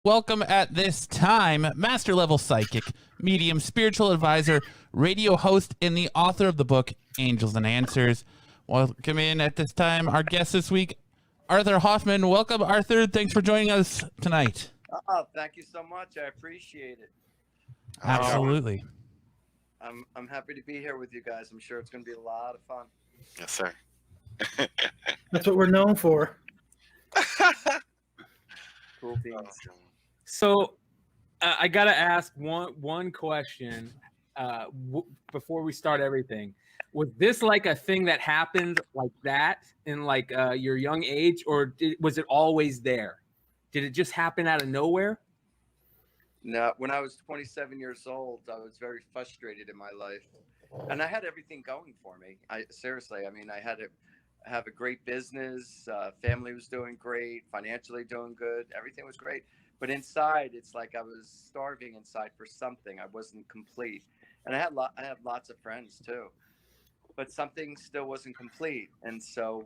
welcome at this time, master level psychic, medium, spiritual advisor, radio host, and the author of the book Angels and Answers. Welcome in at this time our guest this week, Artie Hoffman. Welcome, Arthur. Thanks for joining us tonight. Oh, thank you so much. I appreciate it. Absolutely. I'm happy to be here with you guys. I'm sure it's going to be a lot of fun. Yes, sir. That's what we're known for. Cool beans. So, I gotta ask one question before we start everything. Was this like a thing that happened like that in like your young age, or was it always there? Did it just happen out of nowhere? No, when I was 27 years old, I was very frustrated in my life, and I had everything going for me. I mean, I had to have a great business, family was doing great, financially doing good, everything was great. But inside, it's like I was starving inside for something. I wasn't complete, and I have lots of friends too, but something still wasn't complete. And so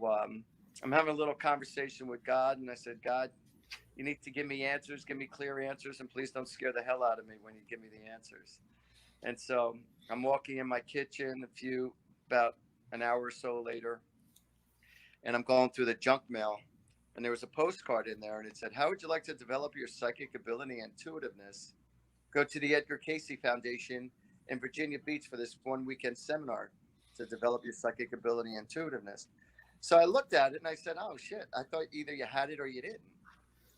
I'm having a little conversation with God, and I said, God, you need to give me answers, give me clear answers, and please don't scare the hell out of me when you give me the answers. And so I'm walking in my kitchen about an hour or so later, and I'm going through the junk mail, and there was a postcard in there, and it said, how would you like to develop your psychic ability and intuitiveness? Go to the Edgar Cayce Foundation in Virginia Beach for this 1 weekend seminar to develop your psychic ability and intuitiveness. So I looked at it and I said, oh shit, I thought either you had it or you didn't.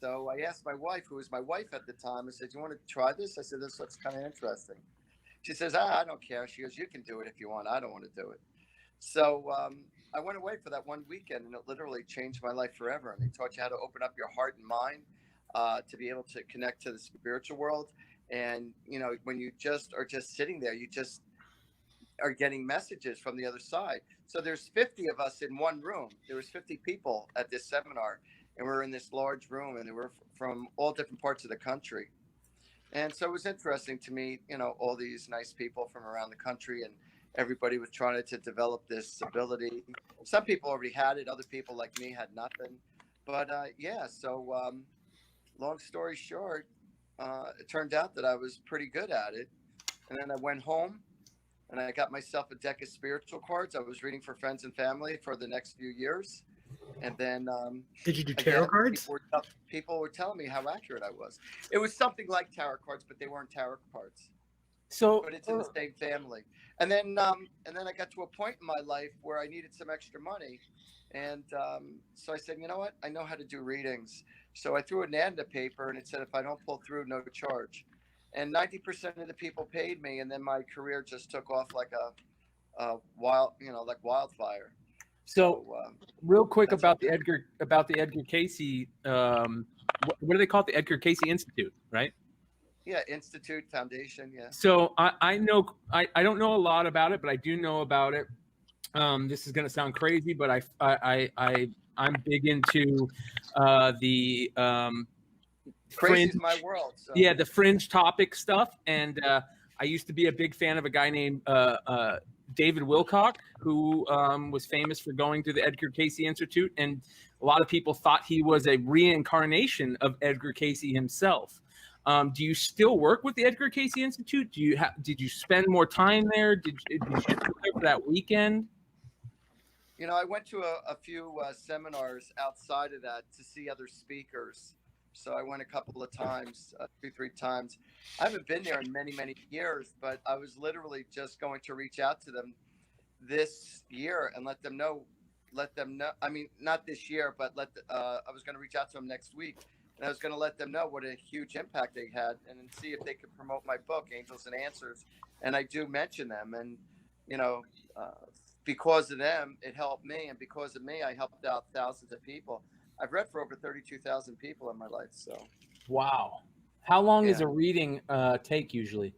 So I asked my wife, who was my wife at the time, I said, you want to try this? I said, this looks kind of interesting. She says, I don't care. She goes, you can do it if you want. I don't want to do it. So I went away for that 1 weekend, and it literally changed my life forever. And they taught you how to open up your heart and mind to be able to connect to the spiritual world. And, you know, when you just are just sitting there, you just are getting messages from the other side. So there's 50 of us in one room. There was 50 people at this seminar, and we're in this large room, and they were from all different parts of the country. And so it was interesting to meet, you know, all these nice people from around the country, and everybody was trying to develop this ability. Some people already had it. Other people like me had nothing. But so long story short, it turned out that I was pretty good at it. And then I went home and I got myself a deck of spiritual cards. I was reading for friends and family for the next few years. And then did you do tarot cards? People were telling me how accurate I was. It was something like tarot cards, but they weren't tarot cards. But it's in the same family. And then I got to a point in my life where I needed some extra money. And so I said, you know what? I know how to do readings. So I threw an ad in the paper, and it said, if I don't pull through, no charge. And 90% of the people paid me. And then my career just took off like like wildfire. So real quick about the Edgar Cayce, what do they call it? The Edgar Cayce Institute, right? Yeah, Institute Foundation. Yeah. So I know I don't know a lot about it, but I do know about it. This is going to sound crazy, but I'm big into the crazy is my world. So. Yeah, the fringe topic stuff, and I used to be a big fan of a guy named David Wilcock, who was famous for going to the Edgar Cayce Institute, and a lot of people thought he was a reincarnation of Edgar Cayce himself. Do you still work with the Edgar Cayce Institute? Did you spend more time there? Did you go there for that weekend? You know, I went to a few seminars outside of that to see other speakers. So I went a couple of times, 2-3 times. I haven't been there in many, many years, but I was literally just going to reach out to them this year and let them know. I mean, not this year, but I was going to reach out to them next week. And I was going to let them know what a huge impact they had, and then see if they could promote my book, Angels and Answers. And I do mention them. And, you know, because of them, it helped me. And because of me, I helped out thousands of people. I've read for over 32,000 people in my life. So, wow. How long does a reading take usually?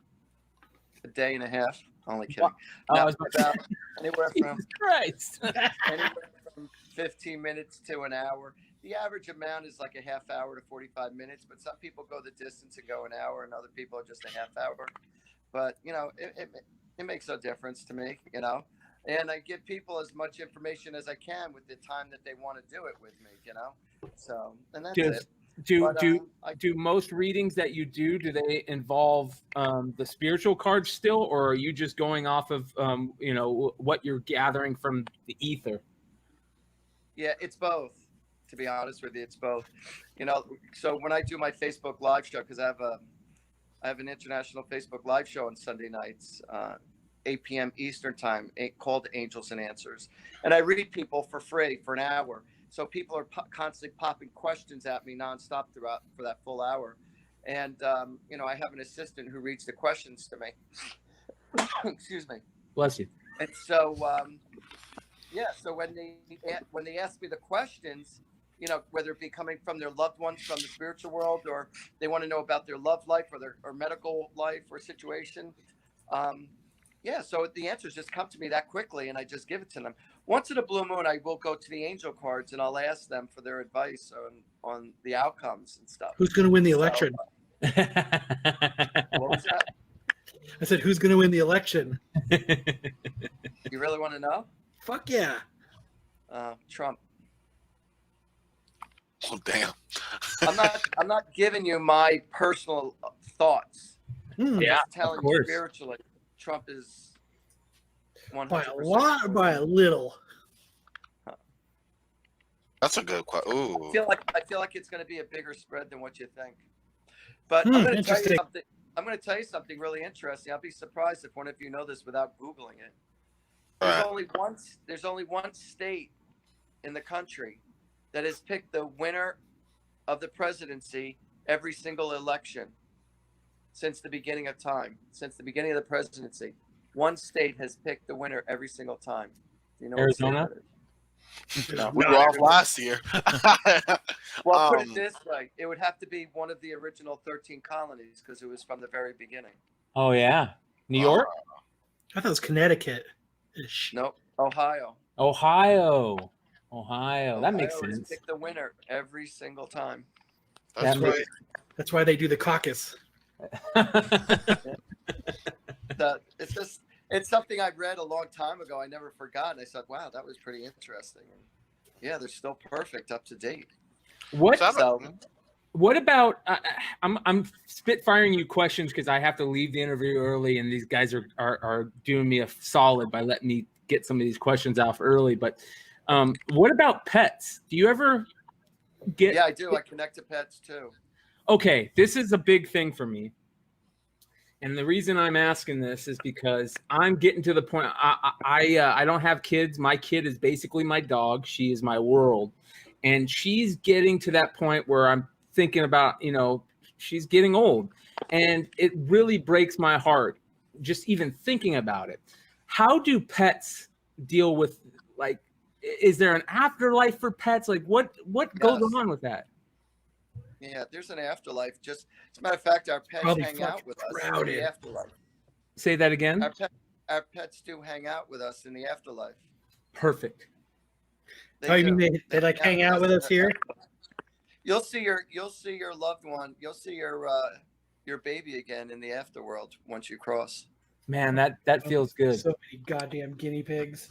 A day and a half. Only kidding. Wow. About anywhere from Christ. anywhere from 15 minutes to an hour. The average amount is like a half hour to 45 minutes, but some people go the distance and go an hour, and other people are just a half hour. But, you know, it makes no difference to me, you know. And I give people as much information as I can with the time that they want to do it with me, you know. So, and that's it. Do most readings that you do they involve the spiritual cards still, or are you just going off of what you're gathering from the ether? Yeah, it's both. To be honest with you, it's both. So when I do my Facebook live show, because I have an international Facebook live show on Sunday nights, 8 p.m. Eastern time, called Angels and Answers, and I read people for free for an hour. So people are constantly popping questions at me nonstop for that full hour. And, I have an assistant who reads the questions to me. Excuse me. Bless you. And so, so when they ask me the questions, whether it be coming from their loved ones from the spiritual world, or they want to know about their love life or medical life or situation. So the answers just come to me that quickly, and I just give it to them. Once in a blue moon, I will go to the angel cards and I'll ask them for their advice on the outcomes and stuff. Who's going to win the election? What was that? I said, who's going to win the election? You really want to know? Fuck yeah. Trump. Oh, damn. I'm not giving you my personal thoughts. Hmm. Yeah, just telling you spiritually, Trump is 100%. By a lot or by a little? That's a good question. Ooh. I feel like it's going to be a bigger spread than what you think. But I'm going to tell you something. I'm going to tell you something really interesting. I'll be surprised if one of you know this without Googling it. There's only one state in the country that has picked the winner of the presidency every single election since the beginning of time, since the beginning of the presidency. One state has picked the winner every single time. Do you know Arizona? No. We were off last year. Well, put it this way. It would have to be one of the original 13 colonies because it was from the very beginning. Oh, yeah. New York? I thought it was Connecticut. Nope. Ohio. That makes sense. Pick the winner every single time. That's right. That's why they do the caucus. It's something I read a long time ago. I never forgot. And I said, wow, that was pretty interesting. And yeah, they're still perfect, up to date. What about I'm spitfiring you questions because I have to leave the interview early, and these guys are doing me a solid by letting me get some of these questions off early. But what about pets? Do you ever get? Yeah, I do. I connect to pets too. Okay, this is a big thing for me. And the reason I'm asking this is because I'm getting to the point. I don't have kids. My kid is basically my dog. She is my world. And she's getting to that point where I'm thinking about, she's getting old. And it really breaks my heart just even thinking about it. How do pets deal with, like, is there an afterlife for pets? Like, what goes on with that? Yeah, there's an afterlife. Just as a matter of fact, our pets hang out with us in the afterlife. Say that again. Our pets do hang out with us in the afterlife. Perfect. You mean they like hang out with us here? You'll see your loved one. You'll see your baby again in the afterworld once you cross. Man, that feels good. So many goddamn guinea pigs.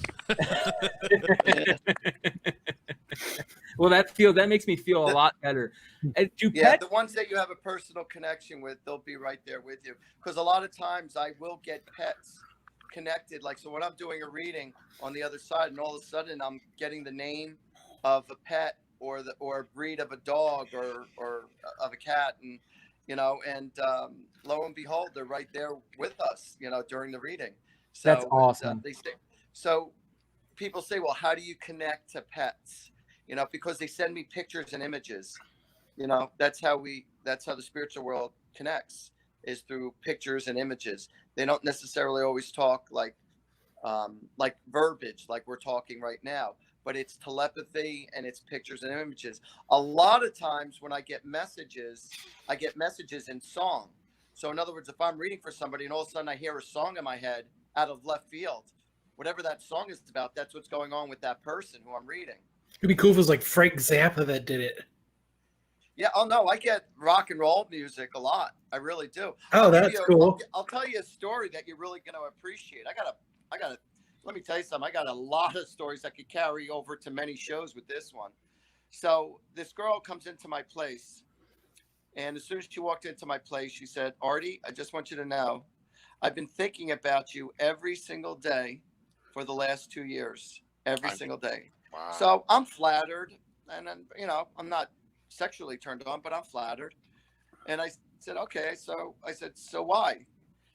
Well, that makes me feel a lot better. The ones that you have a personal connection with, they'll be right there with you. Because a lot of times I will get pets connected. Like, so when I'm doing a reading on the other side, and all of a sudden I'm getting the name of a pet or a breed of a dog or of a cat, and lo and behold, they're right there with us, during the reading. So that's awesome. So people say, well, how do you connect to pets? Because they send me pictures and images. That's how the spiritual world connects, is through pictures and images. They don't necessarily always talk like verbiage, like we're talking right now, but it's telepathy and it's pictures and images. A lot of times when I get messages in song. So in other words, if I'm reading for somebody and all of a sudden I hear a song in my head out of left field, whatever that song is about, that's what's going on with that person who I'm reading. It'd be cool if it was like Frank Zappa that did it. Yeah. Oh no, I get rock and roll music a lot. I really do. Oh, that's cool. I'll tell you a story that you're really going to appreciate. Let me tell you something. I got a lot of stories that could carry over to many shows with this one. So this girl comes into my place And as soon as she walked into my place, she said, Artie, I just want you to know, I've been thinking about you every single day for the last 2 years, every single day. Wow. So I'm flattered, and I'm not sexually turned on, but I'm flattered. And I said, okay. So I said, so why?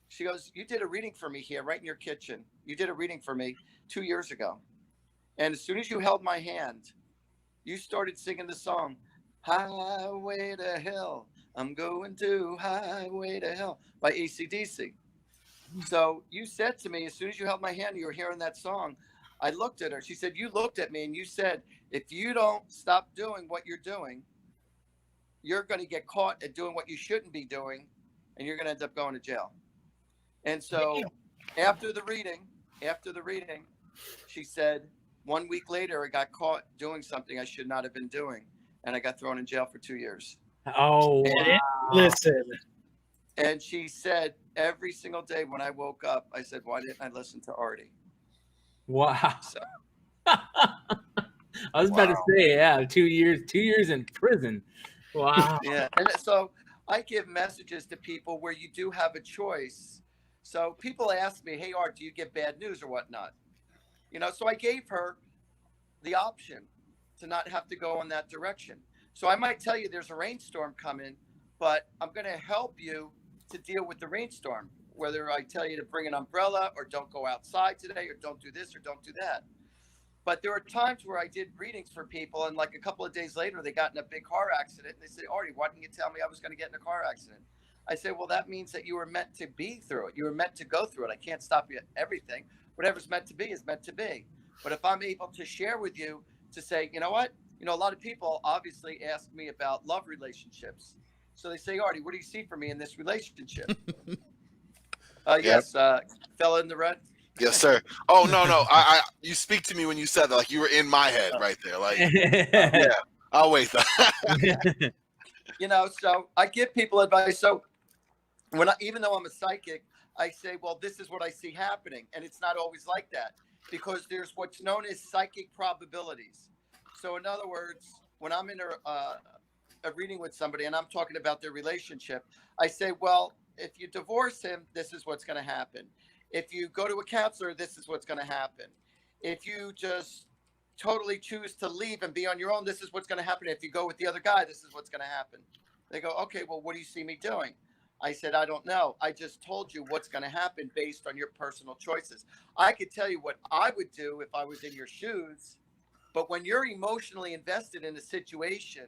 She goes, you did a reading for me here, right in your kitchen. You did a reading for me 2 years ago. And as soon as you held my hand, you started singing the song, Highway to Hell. I'm going to Highway to Hell by AC/DC. So you said to me, as soon as you held my hand, you were hearing that song. I looked at her. She said, you looked at me and you said, if you don't stop doing what you're doing, you're going to get caught at doing what you shouldn't be doing, and you're going to end up going to jail. And so after the reading, she said, 1 week later, I got caught doing something I should not have been doing, and I got thrown in jail for 2 years. Oh, wow. Listen. And she said, every single day when I woke up, I said, why didn't I listen to Artie? Wow. So, I was about to say, yeah, 2 years in prison. Wow. yeah. And so I give messages to people where you do have a choice. So people ask me, hey, Art, do you get bad news or whatnot? So I gave her the option to not have to go in that direction. So I might tell you there's a rainstorm coming, but I'm going to help you to deal with the rainstorm, whether I tell you to bring an umbrella or don't go outside today or don't do this or don't do that. But there were times where I did readings for people, and like a couple of days later, they got in a big car accident. And they said, Artie, why didn't you tell me I was going to get in a car accident? I said, well, that means that you were meant to be through it. You were meant to go through it. I can't stop you at everything. Whatever's meant to be is meant to be. But if I'm able to share with you to say, you know what? A lot of people obviously ask me about love relationships. So they say, Artie, what do you see for me in this relationship? Yes, fella in the red. Yes, sir. Oh, no. I you speak to me when you said that, like you were in my head right there. Like, yeah, I'll wait. So I give people advice. So even though I'm a psychic, I say, well, this is what I see happening. And it's not always like that, because there's what's known as psychic probabilities. So in other words, when I'm in a reading with somebody and I'm talking about their relationship, I say, well, if you divorce him, this is what's going to happen. If you go to a counselor, this is what's going to happen. If you just totally choose to leave and be on your own, this is what's going to happen. If you go with the other guy, this is what's going to happen. They go, okay, well, what do you see me doing? I said, I don't know. I just told you what's going to happen based on your personal choices. I could tell you what I would do if I was in your shoes, but when you're emotionally invested in a situation,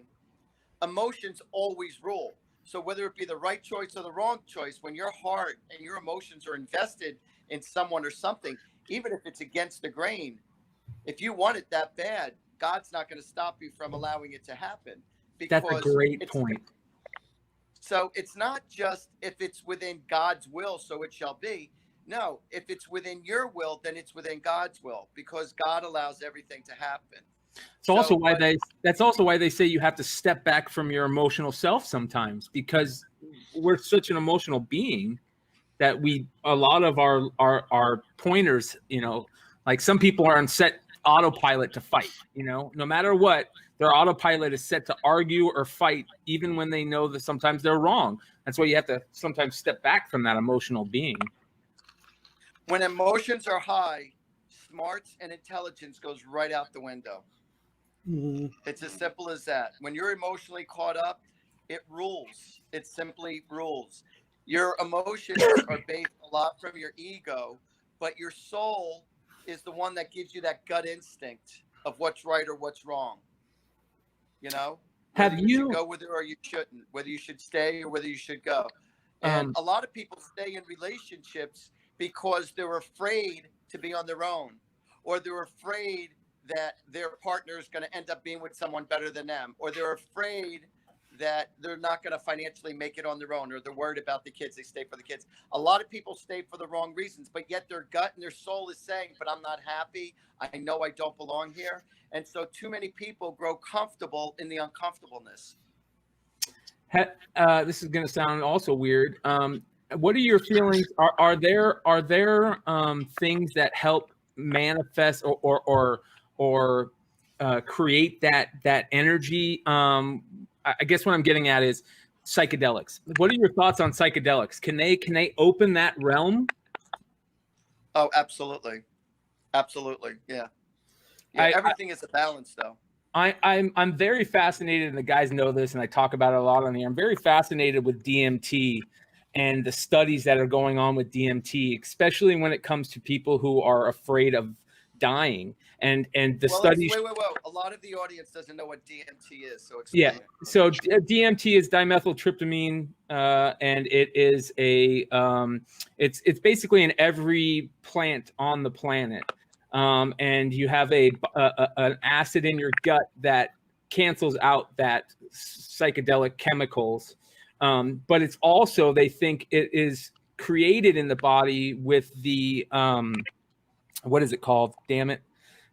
emotions always rule. So whether it be the right choice or the wrong choice, when your heart and your emotions are invested in someone or something, even if it's against the grain, if you want it that bad, God's not going to stop you from allowing it to happen. That's a great point. So it's not just if it's within God's will, so it shall be. No, if it's within your will, then it's within God's will, because God allows everything to happen. That's also why they say you have to step back from your emotional self sometimes, because we're such an emotional being that a lot of our pointers, like some people are on set autopilot to fight, no matter what, their autopilot is set to argue or fight, even when they know that sometimes they're wrong. That's why you have to sometimes step back from that emotional being. When emotions are high, smarts and intelligence goes right out the window. Mm-hmm. It's as simple as that. When you're emotionally caught up, it rules. It simply rules. Your emotions are based a lot from your ego, but your soul is the one that gives you that gut instinct of what's right or what's wrong. Have you should go with it or you shouldn't, whether you should stay or whether you should go. And a lot of people stay in relationships because they're afraid to be on their own, or they're afraid that their partner is going to end up being with someone better than them, or they're afraid that they're not going to financially make it on their own, or they're worried about the kids. They stay for the kids. A lot of people stay for the wrong reasons, but yet their gut and their soul is saying, but I'm not happy. I know I don't belong here. And so too many people grow comfortable in the uncomfortableness. This is going to sound also weird. What are your feelings? Are there things that help manifest or create that energy? I guess what I'm getting at is, psychedelics. What are your thoughts on psychedelics? Can they open that realm? Oh, absolutely. Absolutely. Yeah. Yeah. Everything is a balance, though. I'm very fascinated, and the guys know this, and I talk about it a lot on here. I'm very fascinated with DMT and the studies that are going on with DMT, especially when it comes to people who are afraid of dying. And the studies. Wait. A lot of the audience doesn't know what DMT is, so explain it. So DMT is dimethyltryptamine, and it is it's basically in every plant on the planet. And you have an acid in your gut that cancels out that psychedelic chemicals. But it's also, they think it is created in the body with the, what is it called? Damn it.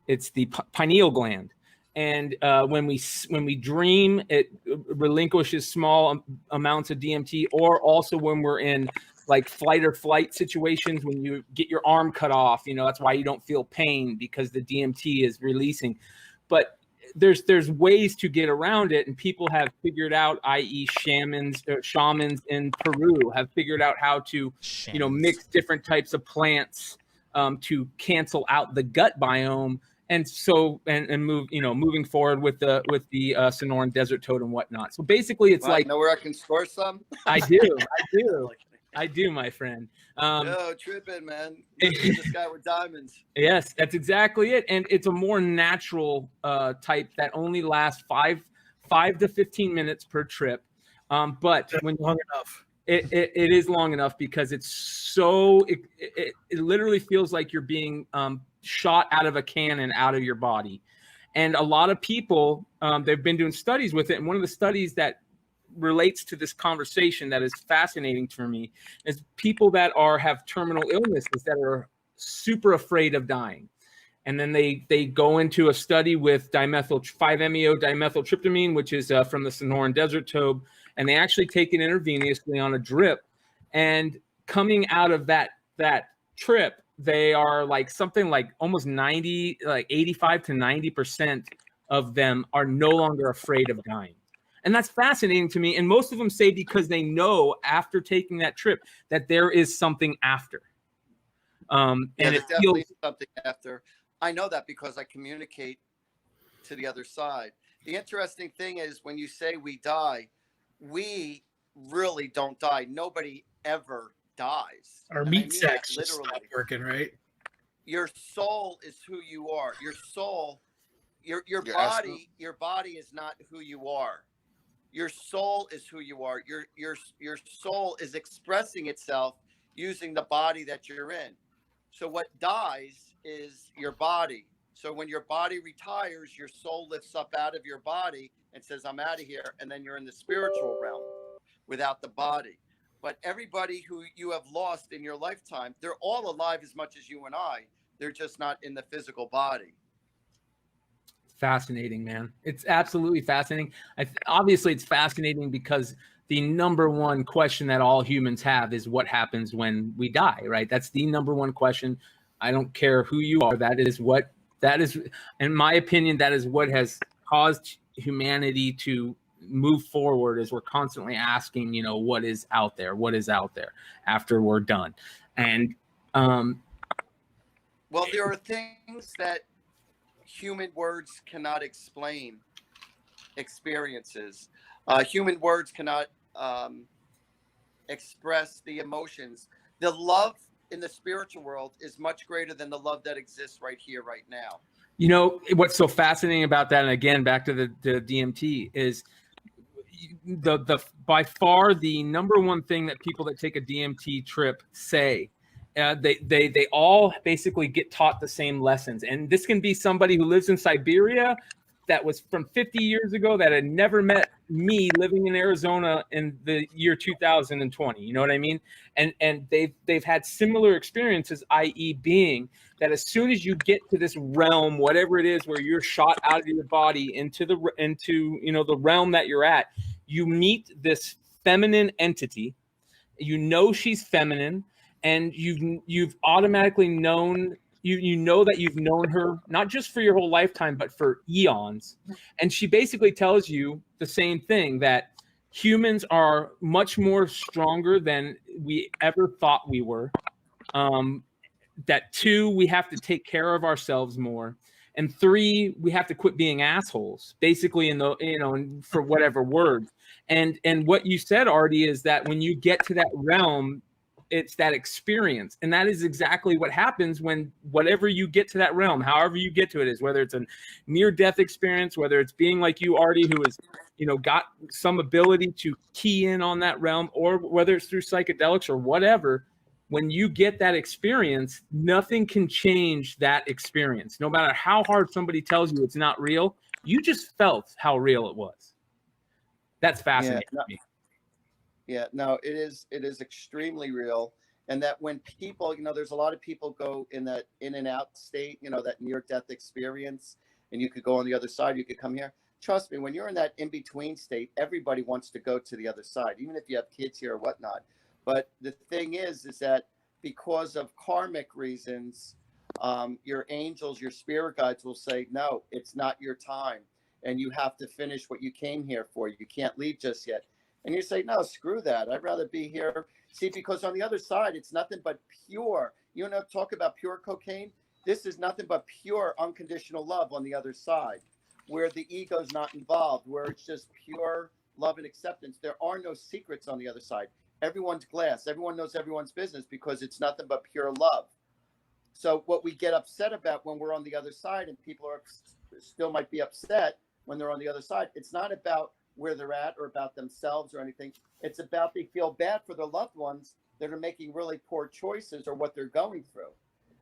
It's the pineal gland. And when we dream, it relinquishes small amounts of DMT, or also when we're in like flight or flight situations, when you get your arm cut off, that's why you don't feel pain, because the DMT is releasing. But there's ways to get around it, and people have figured out, i.e. shamans in Peru have figured out how to, mix different types of plants to cancel out the gut biome. And so, and moving forward with the Sonoran desert toad and whatnot. So basically, it's like, know where I can score some? I do, my friend. No, tripping, man. This guy with diamonds. Yes, that's exactly it. And it's a more natural type that only lasts 5 to 15 minutes per trip. But when long enough. It is long enough, because it's so it literally feels like you're being shot out of a cannon out of your body. And a lot of people, they've been doing studies with it, and one of the studies that relates to this conversation that is fascinating for me is people that have terminal illnesses that are super afraid of dying. And then they go into a study with 5-MeO dimethyltryptamine, which is from the Sonoran desert toad, and they actually take it intravenously on a drip. And coming out of that trip, they are like something like almost 85 to 90% of them are no longer afraid of dying. And that's fascinating to me. And most of them say because they know after taking that trip that there is something after. And it definitely something after. I know that because I communicate to the other side. The interesting thing is, when you say we die, we really don't die. Nobody ever dies. Our meat sacks just stop working, right? Your soul is who you are. Your soul, your body, absolutely. Your body is not who you are. Your soul is who you are. Your soul is expressing itself using the body that you're in. So what dies is your body. So when your body retires, your soul lifts up out of your body and says, I'm out of here. And then you're in the spiritual realm without the body. But everybody who you have lost in your lifetime, they're all alive as much as you and I. They're just not in the physical body. Fascinating, man. It's absolutely fascinating. Obviously, it's fascinating because the number one question that all humans have is what happens when we die, right? That's the number one question. I don't care who you are. That is, in my opinion, that is what has caused humanity to move forward, as we're constantly asking, what is out there after we're done. And well, there are things that human words cannot explain. Experiences, human words cannot express the emotions. The love in the spiritual world is much greater than the love that exists right here, right now. What's so fascinating about that, and again, back to the DMT, is the by far the number one thing that people that take a DMT trip say. They all basically get taught the same lessons. And this can be somebody who lives in Siberia that was from 50 years ago that had never met me living in Arizona in the year 2020. You know what I mean? And they've had similar experiences, i.e. being that as soon as you get to this realm, whatever it is, where you're shot out of your body into the realm that you're at, you meet this feminine entity. She's feminine. And you've automatically known, you know that you've known her, not just for your whole lifetime, but for eons. And she basically tells you the same thing, that humans are much more stronger than we ever thought we were. That 2, we have to take care of ourselves more. And 3, we have to quit being assholes, basically, for whatever words. And what you said, Artie, is that when you get to that realm, it's that experience. And that is exactly what happens when whatever you get to that realm, however you get to it, is whether it's a near-death experience, whether it's being like you, Artie, who is, got some ability to key in on that realm, or whether it's through psychedelics or whatever. When you get that experience, nothing can change that experience. No matter how hard somebody tells you it's not real, you just felt how real it was. That's fascinating to me. Yeah, no, it is extremely real. And that when people, there's a lot of people go in that in and out state, that near-death experience, and you could go on the other side, you could come here. Trust me, when you're in that in-between state, everybody wants to go to the other side, even if you have kids here or whatnot. But the thing is that because of karmic reasons, your angels, your spirit guides will say, no, it's not your time. And you have to finish what you came here for. You can't leave just yet. And you say, no, screw that. I'd rather be here. See, because on the other side, it's nothing but pure. Talk about pure cocaine. This is nothing but pure unconditional love on the other side, where the ego's not involved, where it's just pure love and acceptance. There are no secrets on the other side. Everyone's glass. Everyone knows everyone's business because it's nothing but pure love. So what we get upset about when we're on the other side, and people are still might be upset when they're on the other side, it's not about where they're at or about themselves or anything. It's about they feel bad for their loved ones that are making really poor choices or what they're going through.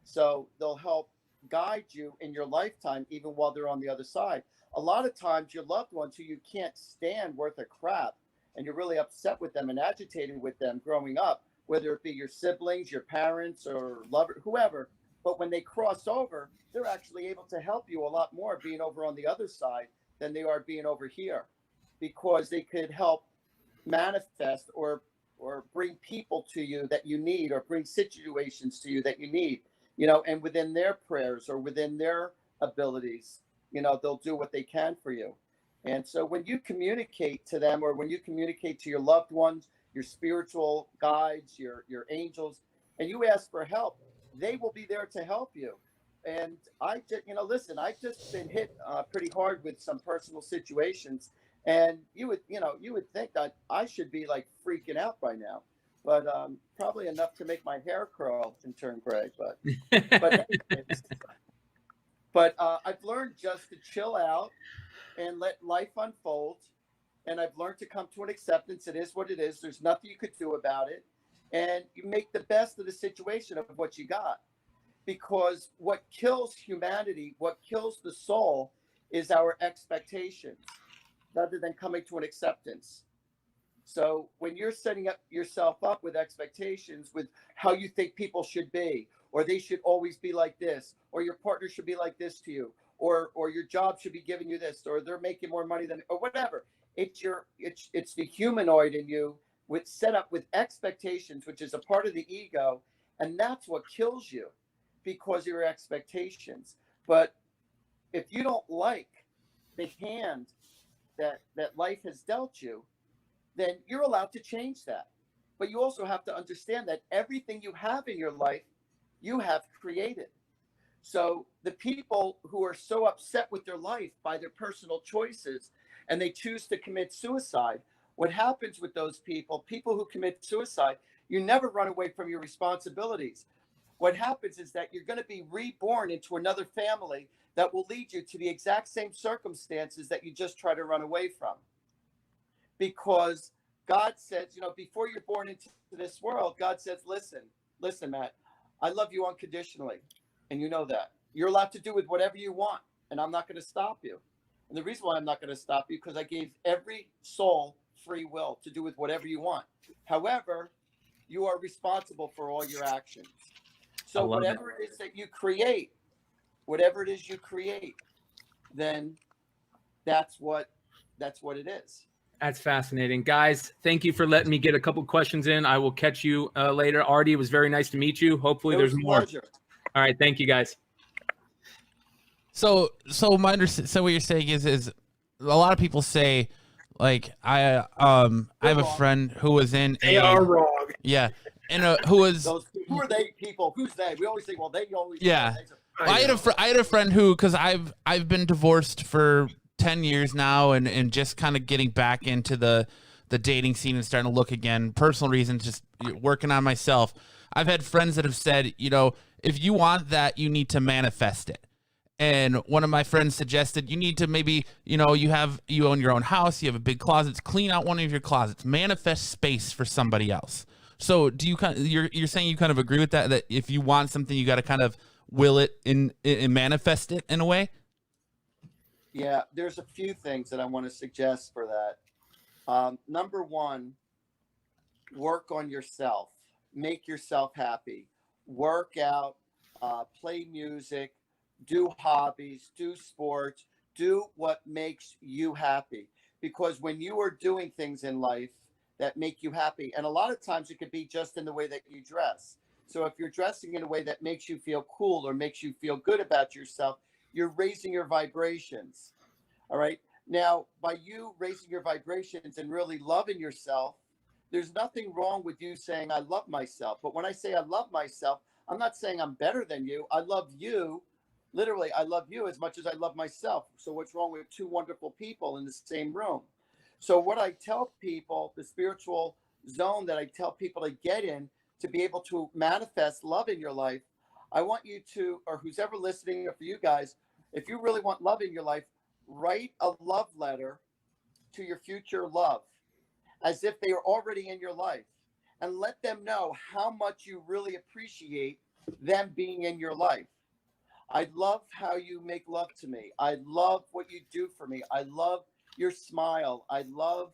So they'll help guide you in your lifetime, even while they're on the other side. A lot of times your loved ones who you can't stand worth a crap, and you're really upset with them and agitated with them growing up, whether it be your siblings, your parents, or lover, whoever. But when they cross over, they're actually able to help you a lot more being over on the other side than they are being over here, because they could help manifest or bring people to you that you need, or bring situations to you that you need, and within their prayers or within their abilities, they'll do what they can for you. And so when you communicate to them, or when you communicate to your loved ones, your spiritual guides, your angels, and you ask for help, they will be there to help you. And I just, listen, I've just been hit pretty hard with some personal situations, and you would think that I should be like freaking out by now, but probably enough to make my hair curl and turn gray. But I've learned just to chill out and let life unfold. And I've learned to come to an acceptance. It is what it is. There's nothing you could do about it. And you make the best of the situation of what you got. Because what kills humanity, what kills the soul, is our expectations, rather than coming to an acceptance. So when you're setting up yourself up with expectations, with how you think people should be, or they should always be like this, or your partner should be like this to you, or your job should be giving you this, or they're making more money than, or whatever. It's the humanoid in you with set up with expectations, which is a part of the ego, and that's what kills you, because of your expectations. But if you don't like the hand that life has dealt you, then you're allowed to change that. But you also have to understand that everything you have in your life, you have created. So the people who are so upset with their life by their personal choices, and they choose to commit suicide, what happens with those people who commit suicide, you never run away from your responsibilities. What happens is that you're going to be reborn into another family that will lead you to the exact same circumstances that you just try to run away from. Because God says, before you're born into this world, God says, listen, Matt, I love you unconditionally. And you know that. You're allowed to do with whatever you want, and I'm not going to stop you. And the reason why I'm not going to stop you, because I gave every soul free will to do with whatever you want. However, you are responsible for all your actions. So whatever it is that you create, then that's what it is. That's fascinating. Guys, thank you for letting me get a couple questions in. I will catch you later. Artie, it was very nice to meet you. Hopefully there's more. Pleasure. All right. Thank you, guys. So what you're saying is a lot of people say, Like I have a friend who was in They are wrong. yeah, and who was who are they people? Who's they? We always say, well, they always. Yeah. They I had a friend who, because I've been divorced for 10 years now, and just kind of getting back into the dating scene and starting to look again. Personal reasons, just working on myself. I've had friends that have said, if you want that, you need to manifest it. And one of my friends suggested you need to maybe, you own your own house, you have a big closet, clean out one of your closets, manifest space for somebody else. So do you you're saying you kind of agree with that if you want something, you got to kind of will it and manifest it in a way? Yeah, there's a few things that I want to suggest for that. Number one, work on yourself, make yourself happy, work out, play music, do hobbies, do sports, do what makes you happy. Because when you are doing things in life that make you happy, and a lot of times it could be just in the way that you dress. So if you're dressing in a way that makes you feel cool or makes you feel good about yourself, you're raising your vibrations. All right. Now, by you raising your vibrations and really loving yourself, there's nothing wrong with you saying, I love myself. But when I say I love myself, I'm not saying I'm better than you. I love you. Literally, I love you as much as I love myself. So what's wrong with two wonderful people in the same room? So what I tell people, the spiritual zone that I tell people to get in to be able to manifest love in your life, I want you to, or who's ever listening, or for you guys, if you really want love in your life, write a love letter to your future love as if they are already in your life, and let them know how much you really appreciate them being in your life. I love how you make love to me. I love what you do for me. I love your smile. I love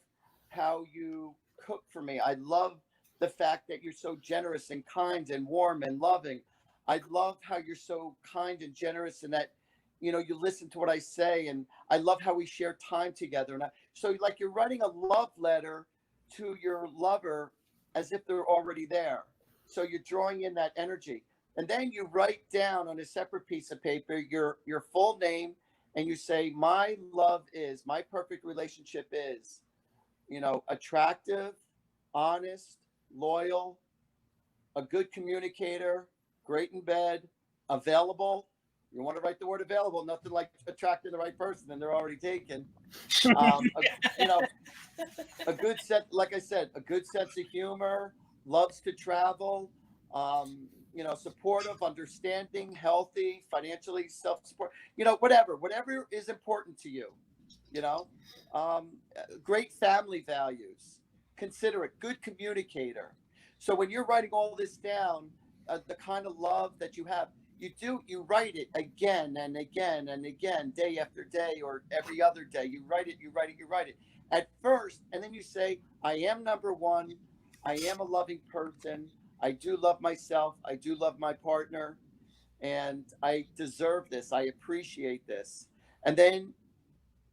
how you cook for me. I love the fact that you're so generous and kind and warm and loving. I love how you're so kind and generous and that, you listen to what I say. And I love how we share time together. And so like you're writing a love letter to your lover as if they're already there. So you're drawing in that energy. And then you write down on a separate piece of paper your full name, and you say, my perfect relationship is, attractive, honest, loyal, a good communicator, great in bed, available. You want to write the word available, nothing like attracting the right person and they're already taken. A good sense, like I said, a good sense of humor, loves to travel, supportive, understanding, healthy, financially self-support, whatever is important to you, great family values, considerate, good communicator. So when you're writing all this down, the kind of love that you have, you write it again and again and again, day after day or every other day. You write it at first, and then you say, I am number one. I am a loving person. I do love myself. I do love my partner, and I deserve this. I appreciate this. And then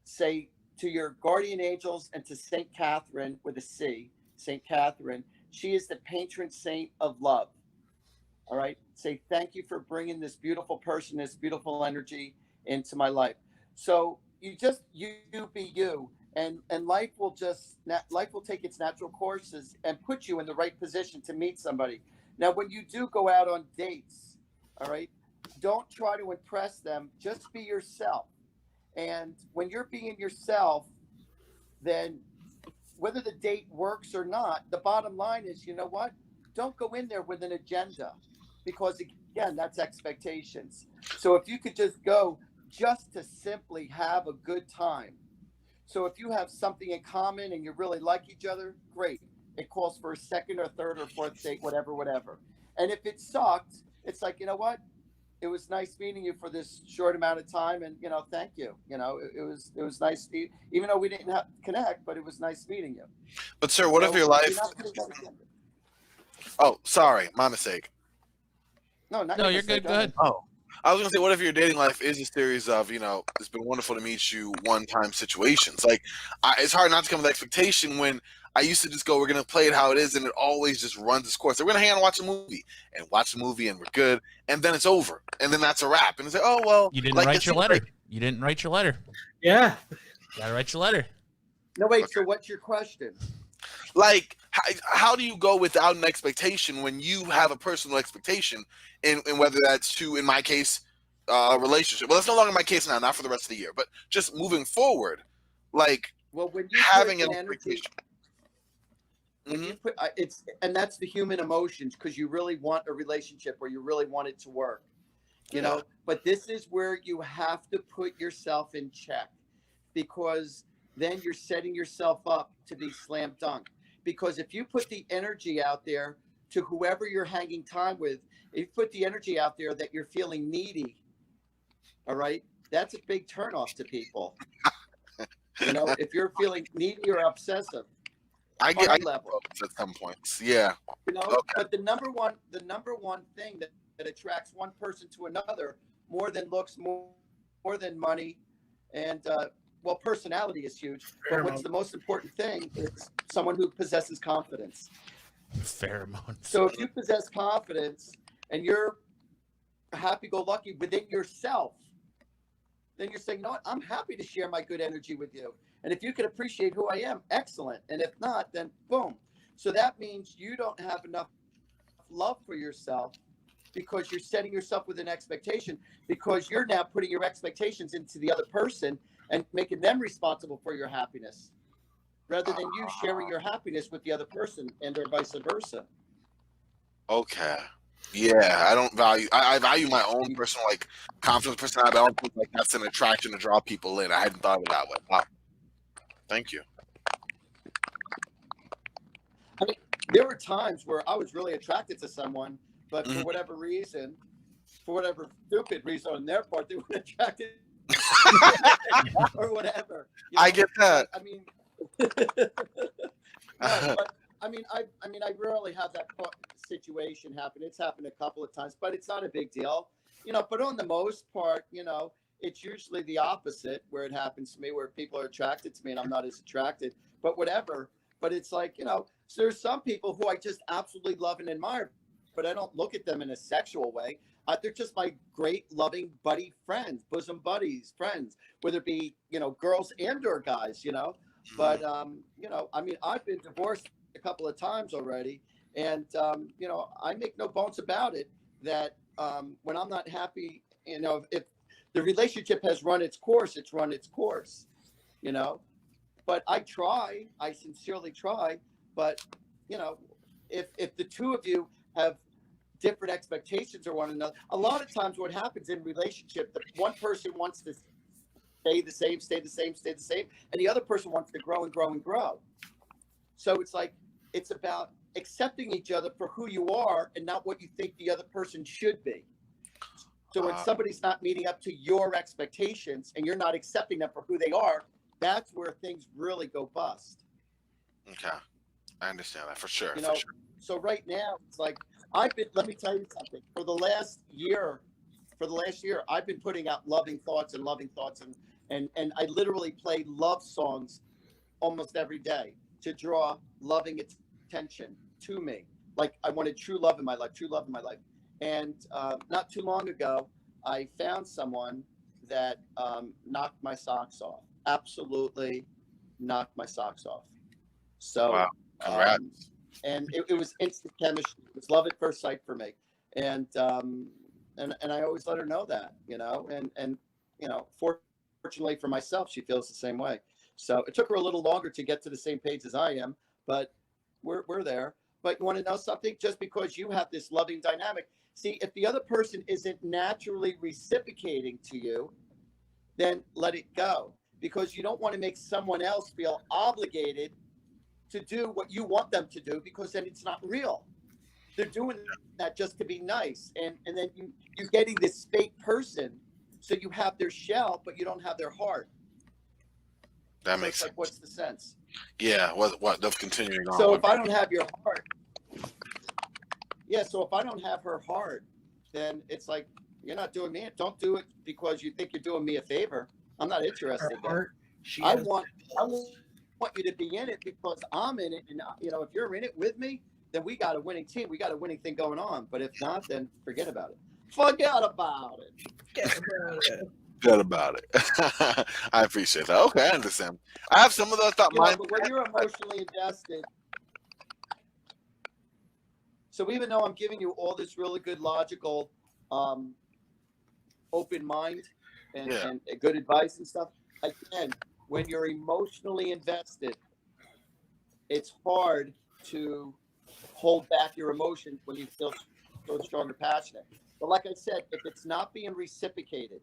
say to your guardian angels and to St. Catherine with a C, St. Catherine, she is the patron saint of love. All right. Say, thank you for bringing this beautiful person, this beautiful energy into my life. So you be you, and life will take its natural courses and put you in the right position to meet somebody. Now, when you do go out on dates, all right, don't try to impress them. Just be yourself. And when you're being yourself, then whether the date works or not, the bottom line is, you know what? Don't go in there with an agenda, because again, that's expectations. So if you could just go just to simply have a good time. So if you have something in common and you really like each other, great. It calls for a second or third or fourth date, whatever. And if it sucked, it's like, you know what? It was nice meeting you for this short amount of time, and thank you. It was nice, even though we didn't connect, but it was nice meeting you. But sir, what if your life? Oh, sorry, my mistake. No, you're good. Go ahead. Oh, I was gonna say, what if your dating life is a series of, it's been wonderful to meet you, one-time situations? Like, it's hard not to come with expectation when I used to just go, we're gonna play it how it is, and it always just runs its course. So we're gonna hang out and watch a movie, and we're good, and then it's over, and then that's a wrap. And it's like, oh well, you didn't write your letter. You didn't write your letter. Yeah, you gotta write your letter. No, wait. Okay. So what's your question? Like, how do you go without an expectation when you have a personal expectation in whether that's to, in my case, a relationship? Well, that's no longer my case now, not for the rest of the year, but just moving forward, like Well, when you having put an an energy, expectation. when you put it's, and that's the human emotions, because you really want a relationship or you really want it to work, you know. But this is where you have to put yourself in check, because then you're setting yourself up to be slam dunk. Because if you put the energy out there to whoever you're hanging time with, if you put the energy out there that you're feeling needy, all right, that's a big turnoff to people. You know, if you're feeling needy or obsessive, I get level at some points. Yeah. You know, Okay. but the number one thing that attracts one person to another, more than looks, more than money, and well, personality is huge. But what's the most important thing is someone who possesses confidence. Pheromones. So if you possess confidence and you're happy-go-lucky within yourself, then you're saying, you know what, I'm happy to share my good energy with you. And if you can appreciate who I am, excellent. And if not, then boom. So that means you don't have enough love for yourself, because you're setting yourself with an expectation, because you're now putting your expectations into the other person and making them responsible for your happiness, rather than you sharing your happiness with the other person, and or vice versa. Okay. Yeah, I don't value. I value my own personal like confidence, personality. But I don't think like that's an attraction to draw people in. I hadn't thought of it that way. Wow. Thank you. I mean, there were times where I was really attracted to someone, but for whatever reason, for whatever stupid reason on their part, they weren't attracted or whatever. You know? I get that. I mean, no, but I mean, I rarely have that situation happen. It's happened a couple of times, but it's not a big deal, you know. But on the most part, you know, it's usually the opposite where it happens to me, where people are attracted to me and I'm not as attracted. But whatever. But it's like, you know, so there's some people who I just absolutely love and admire, but I don't look at them in a sexual way. They're just my great, loving buddy friends, bosom buddies, friends, whether it be, you know, girls and or guys, you know. But, you know, I mean, I've been divorced a couple of times already. And, you know, I make no bones about it that when I'm not happy, you know, if the relationship has run its course, it's run its course, you know. But I sincerely try. But, you know, if the two of you have different expectations of one another, a lot of times what happens in relationship, that one person wants to stay the same, and the other person wants to grow and grow and grow. So it's like, it's about accepting each other for who you are and not what you think the other person should be. So when somebody's not meeting up to your expectations and you're not accepting them for who they are, that's where things really go bust. Okay. I understand that for sure. You know, for sure. So right now it's like, let me tell you something. For the last year, I've been putting out loving thoughts, and I literally play love songs almost every day to draw loving attention to me. Like, I wanted true love in my life. And not too long ago, I found someone that knocked my socks off. Absolutely knocked my socks off. So, wow. Congrats. And it was instant chemistry. It was love at first sight for me. And I always let her know that, you know, and you know, fortunately for myself, she feels the same way. So it took her a little longer to get to the same page as I am, but we're there. But you want to know something? Just because you have this loving dynamic, see, if the other person isn't naturally reciprocating to you, then let it go, because you don't want to make someone else feel obligated to do what you want them to do, because then it's not real. They're doing that just to be nice, and then you're getting this fake person, so you have their shell, but you don't have their heart. That So makes sense. like, what's the sense? Yeah. What? That's continuing on. So if I don't have your heart, so if I don't have her heart, then it's like, you're not doing me. Don't do it because you think you're doing me a favor. I'm not interested. I want you to be in it because I'm in it, and you know, if you're in it with me, then we got a winning team. We got a winning thing going on. But if not, then forget about it. Forget about it. good about it. I appreciate that. Okay, I understand. I have some of those thought mine. But when you're emotionally invested, so even though I'm giving you all this really good logical, open mind and good advice and stuff, again, when you're emotionally invested, it's hard to hold back your emotions when you feel so strong or passionate. But like I said, if it's not being reciprocated,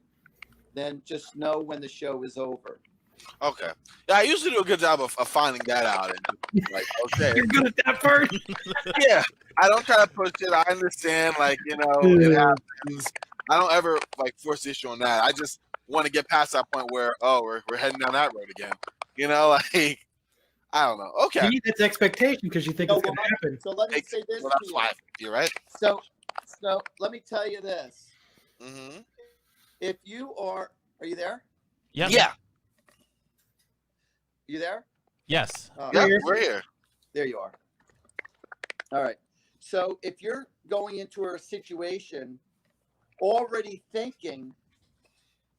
then just know when the show is over. Okay. Yeah, I usually do a good job of finding that out. And like, okay. You're good at that part. Yeah. I don't try to push it. I understand, like, you know, it happens. I don't ever like force the issue on that. I just want to get past that point where, we're heading down that road again. You know, like, I don't know. Okay. It's expectation because you think it's going to happen. So let me say this to That's you. why you're right. So let me tell you this. Mm-hmm. If you are you there? Yes. Yeah. You there? Yes. Yeah, we're here. There you are. All right. So if you're going into a situation already thinking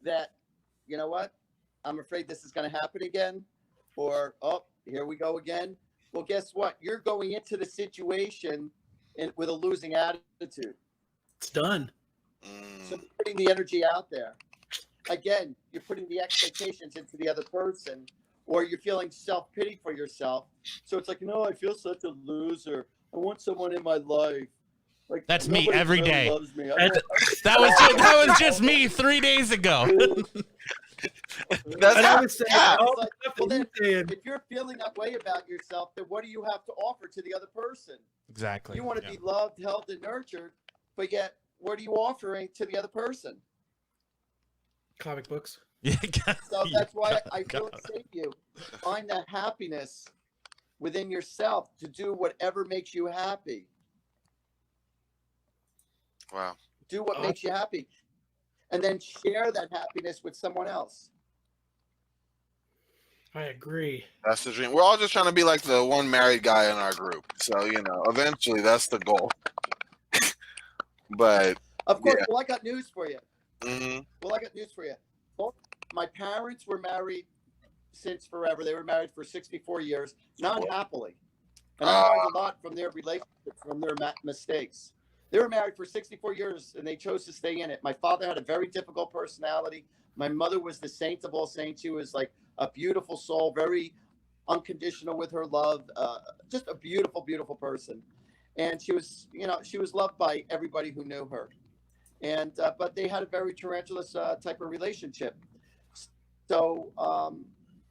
that, you know what, I'm afraid this is going to happen again, or, oh, here we go again. Well, guess what? You're going into the situation with a losing attitude. It's done. So you're putting the energy out there. Again, you're putting the expectations into the other person, or you're feeling self-pity for yourself. So it's like, I feel such a loser. I want someone in my life. Like, That's me nobody every really day. loves me. That was just me 3 days ago. That's And I would say, if you're feeling that way about yourself, then what do you have to offer to the other person? Exactly. You want to be loved, held, and nurtured, but yet, what are you offering to the other person? comic books. So that's why I really say to you, find that happiness within yourself to do whatever makes you happy. Wow. Do what makes you happy. And then share that happiness with someone else. I agree. That's the dream. We're all just trying to be like the one married guy in our group. So, eventually that's the goal. But of course, well, I got news for you. Mm-hmm. Well, I got news for you. Both my parents were married since forever. They were married for 64 years, non-happily. And I learned a lot from their relationship, from their mistakes. They were married for 64 years, and they chose to stay in it. My father had a very difficult personality. My mother was the saint of all saints. She was like a beautiful soul, very unconditional with her love, just a beautiful, beautiful person. And she was, she was loved by everybody who knew her. And but they had a very tarantulas type of relationship. So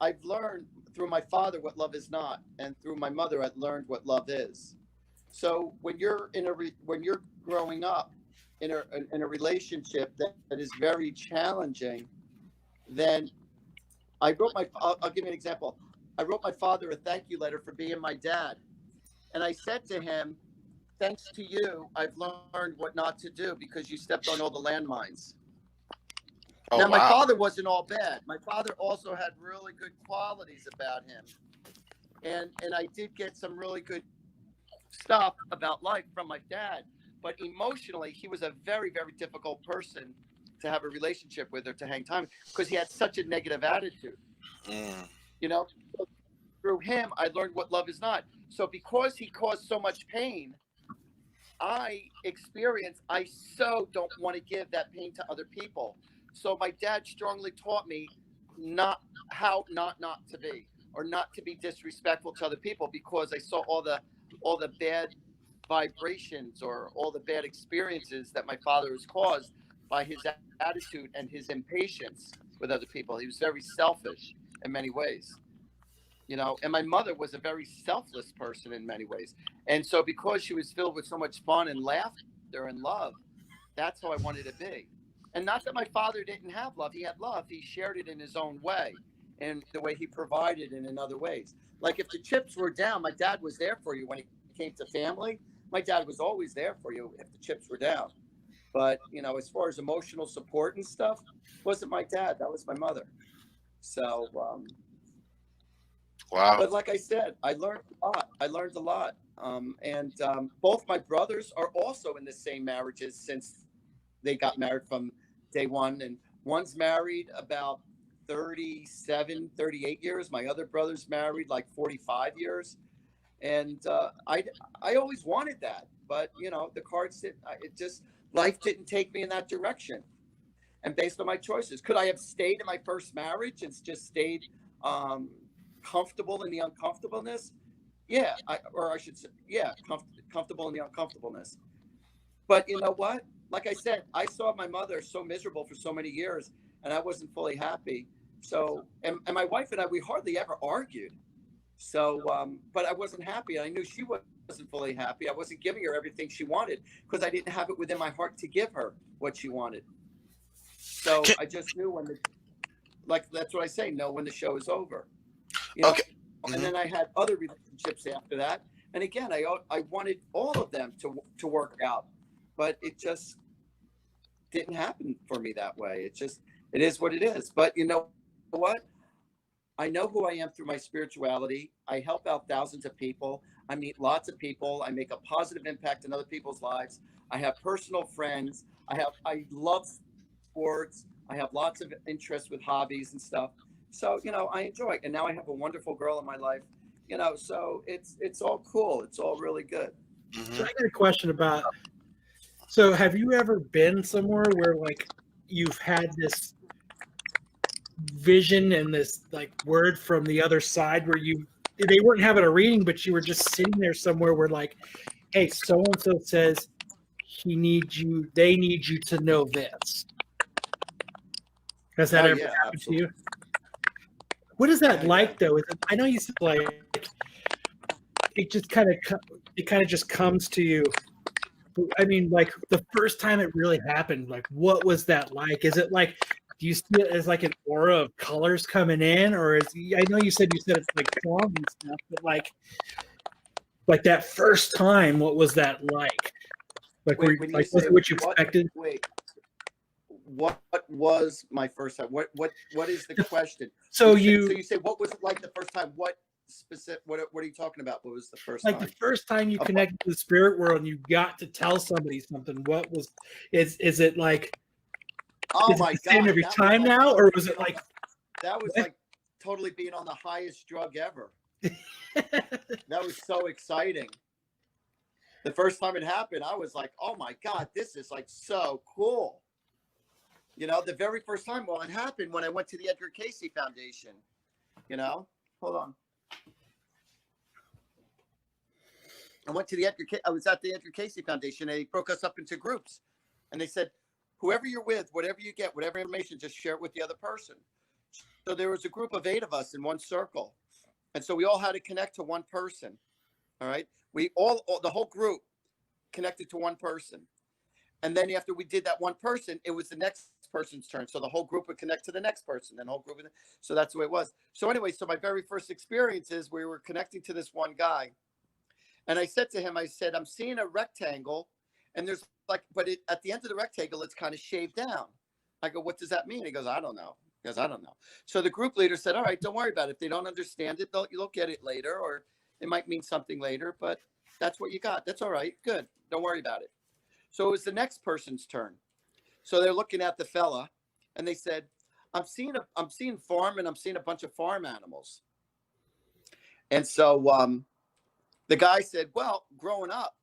I've learned through my father what love is not, and through my mother I've learned what love is. So when you're when you're growing up in a relationship that is very challenging, then I'll give you an example. I wrote my father a thank you letter for being my dad, and I said to him, thanks to you, I've learned what not to do because you stepped on all the landmines. Oh, now, my father wasn't all bad. My father also had really good qualities about him. And I did get some really good stuff about life from my dad. But emotionally, he was a very, very difficult person to have a relationship with or to hang time with because he had such a negative attitude. Through him, I learned what love is not. So because he caused so much pain, I so don't want to give that pain to other people. So my dad strongly taught me not to be, or not to be disrespectful to other people, because I saw all the bad vibrations or all the bad experiences that my father has caused by his attitude and his impatience with other people. He was very selfish in many ways. And my mother was a very selfless person in many ways. And so because she was filled with so much fun and laughter and love, that's how I wanted to be. And not that my father didn't have love. He had love. He shared it in his own way, and the way he provided and in other ways. Like if the chips were down, my dad was there for you when it came to family. My dad was always there for you if the chips were down. But, as far as emotional support and stuff, wasn't my dad. That was my mother. So, wow. But like I said, I learned a lot. And both my brothers are also in the same marriages since they got married from day one. And One's married about 37, 38 years. My other brother's married like 45 years. And I always wanted that, but you know, the cards didn't. It just life didn't take me in that direction. And based on my choices, could I have stayed in my first marriage and just stayed comfortable in the uncomfortableness? Yeah, or I should say, yeah, comfortable in the uncomfortableness. But you know what? Like I said, I saw my mother so miserable for so many years, and I wasn't fully happy. So, and my wife and I, we hardly ever argued. So, but I wasn't happy. I knew she wasn't fully happy. I wasn't giving her everything she wanted because I didn't have it within my heart to give her what she wanted. So I just knew when like, that's what I say, know when the show is over. You know? Okay. And then I had other relationships after that. And again, I wanted all of them to work out, but it just didn't happen for me that way. It is what it is. But you know what? I know who I am through my spirituality. I help out thousands of people. I meet lots of people. I make a positive impact in other people's lives. I have personal friends. I love sports. I have lots of interest with hobbies and stuff. So, you know, I enjoy it. And now I have a wonderful girl in my life, you know, so it's all cool. It's all really good. So I got a question about, so have you ever been somewhere where like you've had this vision and this like word from the other side where they weren't having a reading, but you were just sitting there somewhere where like, hey, so-and-so says they need you to know this. Has that ever happened absolutely. To you? What is that like though? I know you said like it kind of just comes to you. I mean, like the first time it really happened, like what was that like? Is it like, do you see it as like an aura of colors coming in, or I know you said it's like strong and stuff, but like that first time, what was that like? Like, was it what you expected? Wait, what was my first time? What is the question? So you say what was it like the first time? What specific? What are you talking about? What was the first time? Like the first time you connected to the spirit world and you got to tell somebody something. What was? Is it like? Oh my God! Every time like, now, or was it like? That was like totally being on the highest drug ever. That was so exciting. The first time it happened, I was like, "Oh my God, this is like so cool." You know, the very first time, well, it happened when I went to the Edgar Cayce Foundation. You know, hold on. I went to the I was at the Edgar Cayce Foundation, and they broke us up into groups, and they said, whoever you're with, whatever you get, whatever information, just share it with the other person. So there was a group of 8 of us in one circle. And so we all had to connect to one person. All right. We all the whole group connected to one person. And then after we did that one person, it was the next person's turn. So the whole group would connect to the next person, then the whole group. So that's the way it was. So anyway, so my very first experience is we were connecting to this one guy. And I said to him, I said, I'm seeing a rectangle. And there's like, but at the end of the rectangle, it's kind of shaved down. I go, what does that mean? He goes, I don't know. He goes, I don't know. So the group leader said, all right, don't worry about it. If they don't understand it, you'll get it later, or it might mean something later, but that's what you got. That's all right. Good. Don't worry about it. So it was the next person's turn. So they're looking at the fella and they said, I'm seeing farm, and I'm seeing a bunch of farm animals. And so the guy said, well, growing up,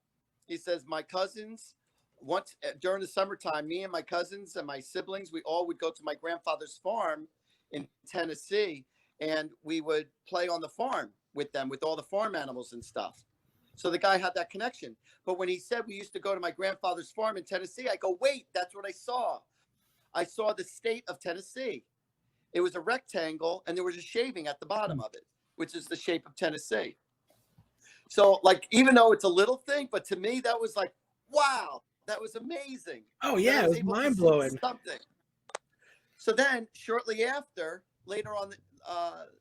he says, my cousins, once during the summertime, me and my cousins and my siblings, we all would go to my grandfather's farm in Tennessee, and we would play on the farm with them, with all the farm animals and stuff. So the guy had that connection. But when he said we used to go to my grandfather's farm in Tennessee, I go, wait, that's what I saw. I saw the state of Tennessee. It was a rectangle, and there was a shaving at the bottom of it, which is the shape of Tennessee. So, like, even though it's a little thing, but to me, that was like, wow, that was amazing. Oh, yeah, it was mind-blowing. Something. So then, shortly after, later on,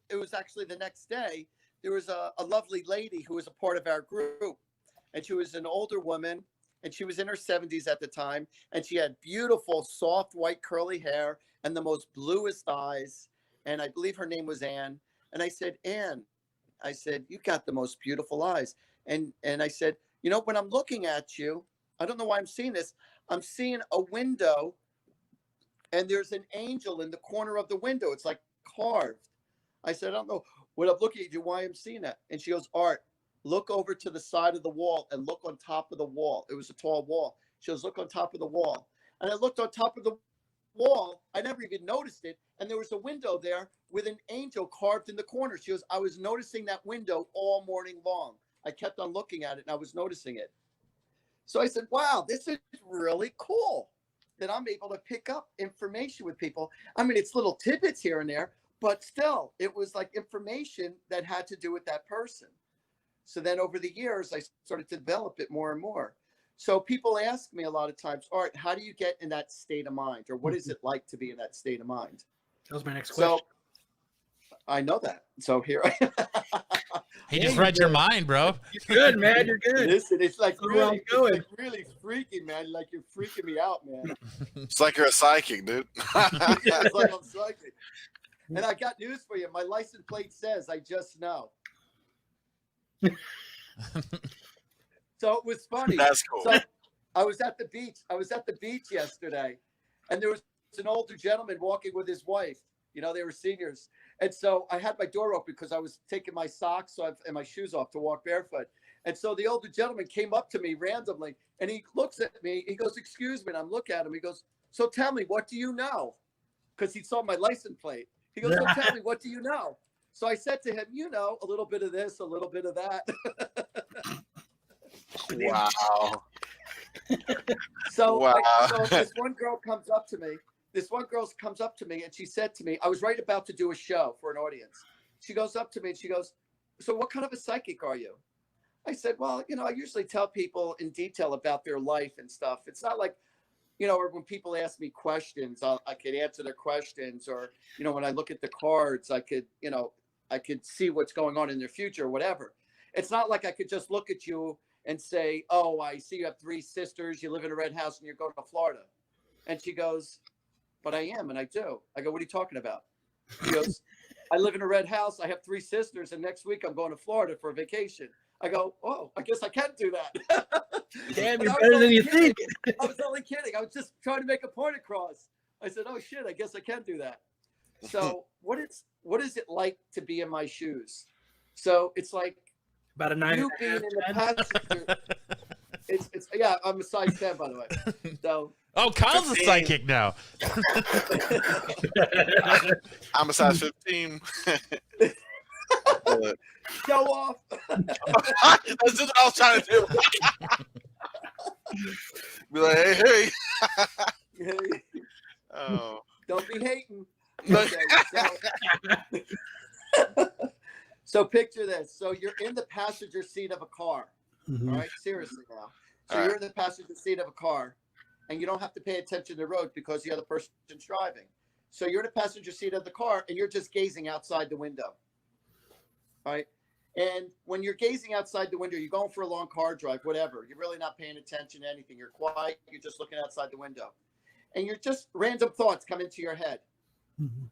it was actually the next day, there was a lovely lady who was a part of our group. And she was an older woman, and she was in her 70s at the time. And she had beautiful, soft, white, curly hair and the most bluest eyes. And I believe her name was Anne. And I said, Anne, I said, you got the most beautiful eyes. And I said, you know, when I'm looking at you, I don't know why I'm seeing this. I'm seeing a window, and there's an angel in the corner of the window. It's like carved. I said, I don't know what I'm looking at you, why I'm seeing that. And she goes, Art, look over to the side of the wall and look on top of the wall. It was a tall wall. She goes, look on top of the wall. And I looked on top of the wall. I never even noticed it. And there was a window there with an angel carved in the corner. She goes, I was noticing that window all morning long. I kept on looking at it and I was noticing it. So I said, wow, this is really cool that I'm able to pick up information with people. I mean, it's little tidbits here and there, but still, it was like information that had to do with that person. So then over the years, I started to develop it more and more. So people ask me a lot of times, Art, how do you get in that state of mind? Or what is it like to be in that state of mind? That was my next question. So I know that. So here I am. He just read your mind, bro. You're good, man. You're good. Listen, it's like So where I'm going. really freaky, man. Like you're freaking me out, man. It's like you're a psychic, dude. It's like I'm psychic. And I got news for you. My license plate says, I just know. So it was funny. That's cool. So I was at the beach. I was at the beach yesterday, and there was an older gentleman walking with his wife. You know, they were seniors. And so I had my door open because I was taking my socks and my shoes off to walk barefoot. And so the older gentleman came up to me randomly, and he looks at me. He goes, excuse me. And I'm looking at him. He goes, so tell me, what do you know? Because he saw my license plate. He goes, so tell me, what do you know? So I said to him, you know, a little bit of this, a little bit of that. Wow. So, Wow. So this one girl comes up to me. And she said to me, I was right about to do a show for an audience. She goes up to me and she goes, so what kind of a psychic are you? I said, well, you know, I usually tell people in detail about their life and stuff. It's not like, you know, or when people ask me questions, I could answer their questions, or, you know, when I look at the cards, I could see what's going on in their future or whatever. It's not like I could just look at you and say, oh, I see you have 3 sisters, you live in a red house and you're going to Florida. And she goes, but I am, and I do. I go, what are you talking about? She goes, I live in a red house, I have 3 sisters, and next week I'm going to Florida for a vacation. I go, oh, I guess I can do that. Damn, you're better than you think. I was only kidding. I was just trying to make a point across. I said, oh shit, I guess I can do that. So what is it like to be in my shoes? So it's like About a 9. you being in the passenger. It's yeah, I'm a size 10, by the way. So Oh, Kyle's a psychic now. I'm a size 15. go off. That's what I was trying to do. Be like, hey. Oh. Don't be hating. Look. Okay, so picture this. So you're in the passenger seat of a car. Mhm. All right, seriously now. So All you're right. in the passenger seat of a car, and you don't have to pay attention to the road because the other person's driving. So you're in the passenger seat of the car, and you're just gazing outside the window. All right. And when you're gazing outside the window, you're going for a long car drive, whatever. You're really not paying attention to anything. You're quiet. You're just looking outside the window. And you're just random thoughts come into your head Mhm.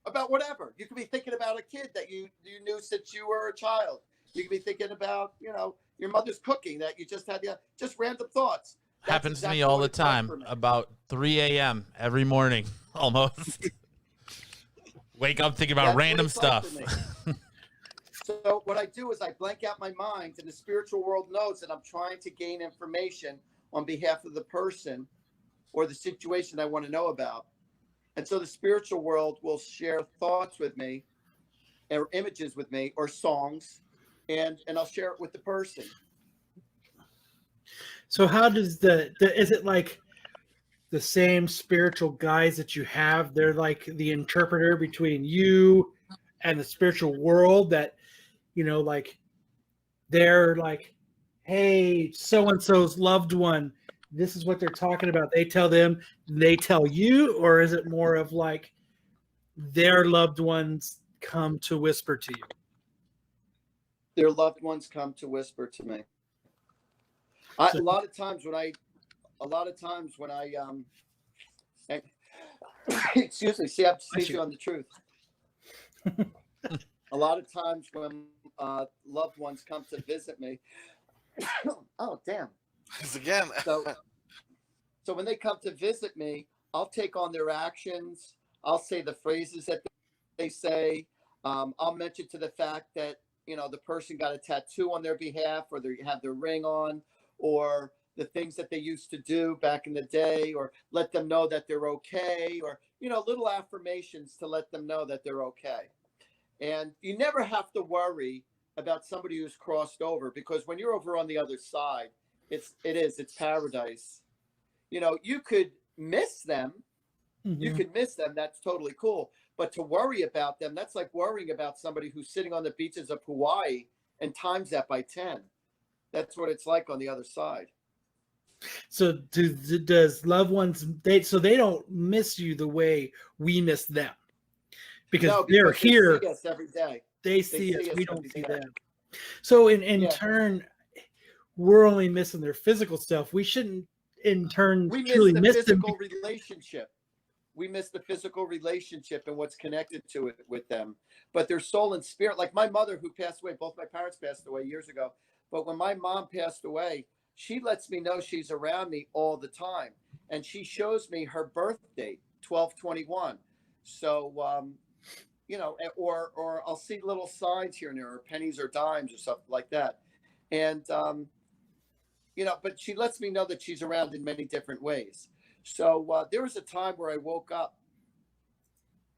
about whatever. You could be thinking about a kid that you knew since you were a child. You could be thinking about, you know, your mother's cooking that you just had, just random thoughts. That's Happens exactly to me all what the it's like time, for me. about 3 a.m. every morning, almost. Wake up thinking about That's what random it's like stuff. for me. So what I do is I blank out my mind, and the spiritual world knows that I'm trying to gain information on behalf of the person or the situation I want to know about. And so the spiritual world will share thoughts with me, or images with me, or songs, and I'll share it with the person. So how does is it like the same spiritual guides that you have? They're like the interpreter between you and the spiritual world, that, you know, like they're like, hey, so-and-so's loved one, this is what they're talking about. They tell them, they tell you, or is it more of like their loved ones come to whisper to you? Their loved ones come to whisper to me. A lot of times when I excuse me, see, I'm speaking on the truth. A lot of times when loved ones come to visit me, oh damn! It's again. So when they come to visit me, I'll take on their actions. I'll say the phrases that they say. I'll mention to the fact that, the person got a tattoo on their behalf, or they have their ring on, or the things that they used to do back in the day, or let them know that they're okay, or, little affirmations to let them know that they're okay. And you never have to worry about somebody who's crossed over, because when you're over on the other side, it's paradise. You could miss them. You could miss them. That's totally cool. But to worry about them, that's like worrying about somebody who's sitting on the beaches of Hawaii and times that by 10. That's what it's like on the other side. So does loved ones, they don't miss you the way we miss them, because they're here. They see us every day. They see us. We don't see them. So in turn, we're only missing their physical stuff. We shouldn't in turn truly miss them. Relationship. We miss the physical relationship and what's connected to it with them. But their soul and spirit, like my mother who passed away, both my parents passed away years ago. But when my mom passed away, she lets me know she's around me all the time. And she shows me her birth date, 12/21. So, or I'll see little signs here and there, or pennies or dimes or something like that. And, but she lets me know that she's around in many different ways. So there was a time where I woke up.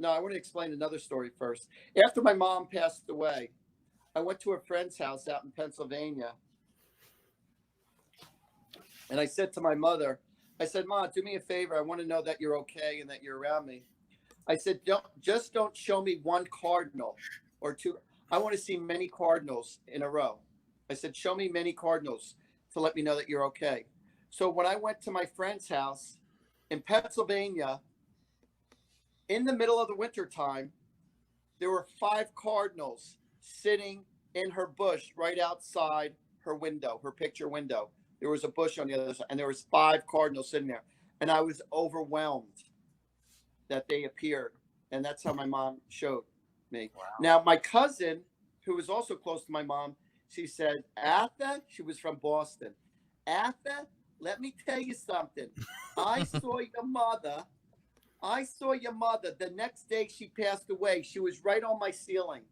No, I want to explain another story first. After my mom passed away, I went to a friend's house out in Pennsylvania. And I said to my mother, I said, "Ma, do me a favor. I want to know that you're okay and that you're around me." I said, don't show me one cardinal or two. I want to see many cardinals in a row. I said, show me many cardinals to let me know that you're okay. So when I went to my friend's house in Pennsylvania, in the middle of the winter time, there were 5 cardinals sitting in her bush right outside her window, her picture window. There was a bush on the other side, and there was 5 cardinals sitting there. And I was overwhelmed that they appeared. And that's how my mom showed me. Wow. Now, my cousin, who was also close to my mom, she said, "Atha," she was from Boston. "Atha, let me tell you something. I saw your mother. The next day she passed away. She was right on my ceiling.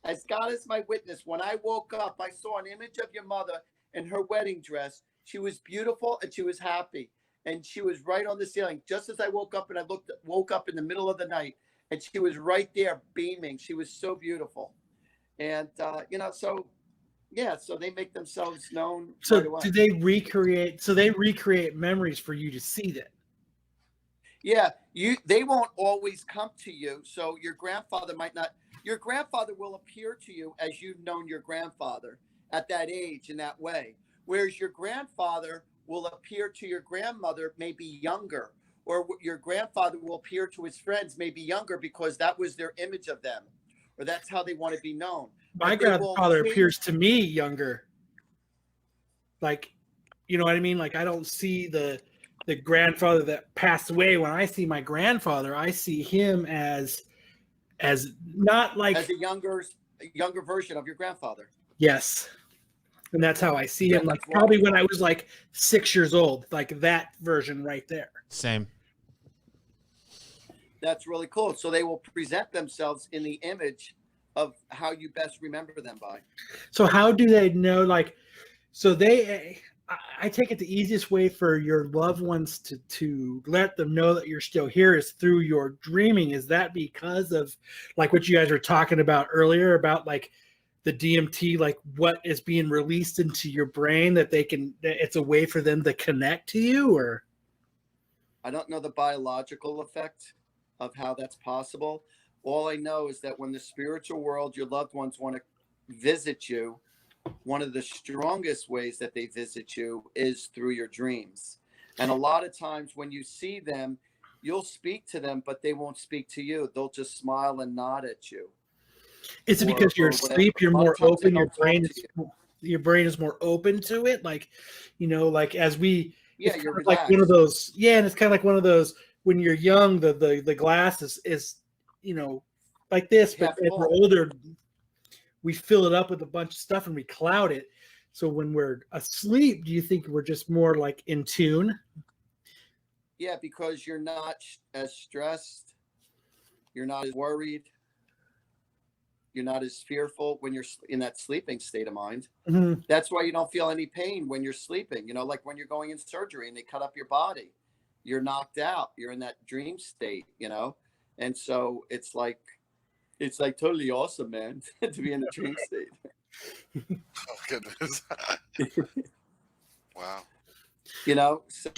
As God is my witness, when I woke up, I saw an image of your mother in her wedding dress. She was beautiful and she was happy. And she was right on the ceiling. Just as I woke up, and I woke up in the middle of the night, and she was right there beaming. She was so beautiful. And, so they make themselves known. So right away. do they recreate? So they recreate memories for you to see that. Yeah, they won't always come to you. So your grandfather might not. Your grandfather will appear to you as you've known your grandfather at that age in that way. Whereas your grandfather will appear to your grandmother maybe younger, or your grandfather will appear to his friends maybe younger, because that was their image of them, or that's how they want to be known. My grandfather appears to me younger. Like, you know what I mean? Like, I don't see the grandfather that passed away. When I see my grandfather, I see him as not like as a younger version of your grandfather. Yes. And that's how I see him. Like probably when I was like 6 years old, like that version right there. Same. That's really cool. So they will present themselves in the image of how you best remember them by. So how do they know? Like, so I take it the easiest way for your loved ones to let them know that you're still here is through your dreaming. Is that because of like what you guys were talking about earlier about like the DMT, like what is being released into your brain that it's a way for them to connect to you? Or I don't know the biological effect of how that's possible. All I know is that when the spiritual world, your loved ones want to visit you, one of the strongest ways that they visit you is through your dreams. And a lot of times when you see them, you'll speak to them, but they won't speak to you. They'll just smile and nod at you. Is it because you're asleep, you're more open, your brain is more open to it? Like, you know, like as we, yeah, you're like one of those, yeah, and it's kind of like one of those when you're young, the glass is you know, like this, but as we're older, we fill it up with a bunch of stuff and we cloud it. So when we're asleep, do you think we're just more like in tune? Yeah, because you're not as stressed, you're not as worried, you're not as fearful when you're in that sleeping state of mind. Mhm. That's why you don't feel any pain when you're sleeping. You know, like when you're going in surgery and they cut up your body, you're knocked out, you're in that dream state, you know? And so it's like totally awesome, man, to be in the dream state. Oh goodness. Wow. You know, so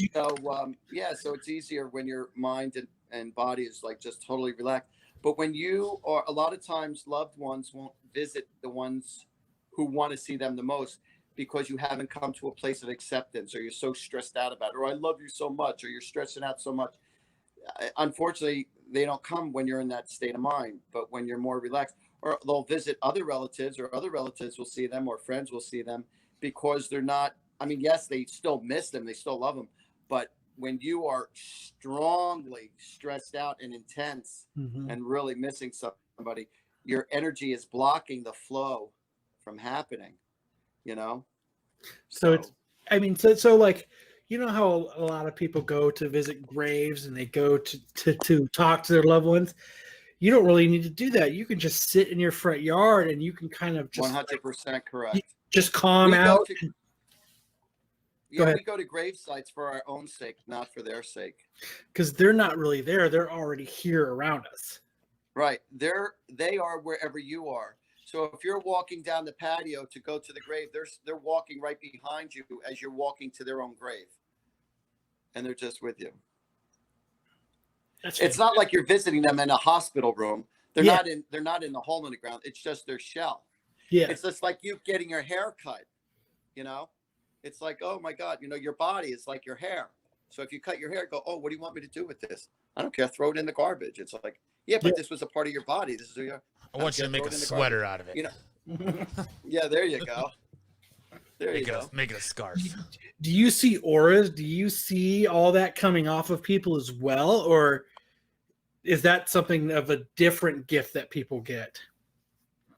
yeah, so it's easier when your mind and body is like just totally relaxed. But when you are, a lot of times loved ones won't visit the ones who want to see them the most because you haven't come to a place of acceptance, or you're so stressed out about it, or I love you so much, or you're stressing out so much. Unfortunately, they don't come when you're in that state of mind, but when you're more relaxed, or they'll visit other relatives, or other relatives will see them, or friends will see them, because they're not, I mean, yes, they still miss them, they still love them, but when you are strongly stressed out and intense Mhm. and really missing somebody, your energy is blocking the flow from happening, you know? So it's, I mean, so like, you know how a lot of people go to visit graves and they go to talk to their loved ones. You don't really need to do that. You can just sit in your front yard and you can kind of just 100% correct. just calm We out. go to, Go yeah, ahead. we go to grave sites for our own sake, not for their sake. Because they're not really there. They're already here around us. Right. They are wherever you are. So if you're walking down the patio to go to the grave, they're walking right behind you as you're walking to their own grave. And they're just with you. That's It's not like you're visiting them in a hospital room. They're Yeah. not in the hole in the ground. It's just their shell. Yeah. It's just like you getting your hair cut, you know? It's like, oh my God, you know, your body is like your hair. So if you cut your hair, go, oh, what do you want me to do with this? I don't care. Throw it in the garbage. It's like, yeah, but Yeah. this was a part of your body. This is your, I want you to make a sweater out of it. you know. Yeah, there you go. There you go. Make it a scarf. Do you see auras? Do you see all that coming off of people as well? Or is that something of a different gift that people get?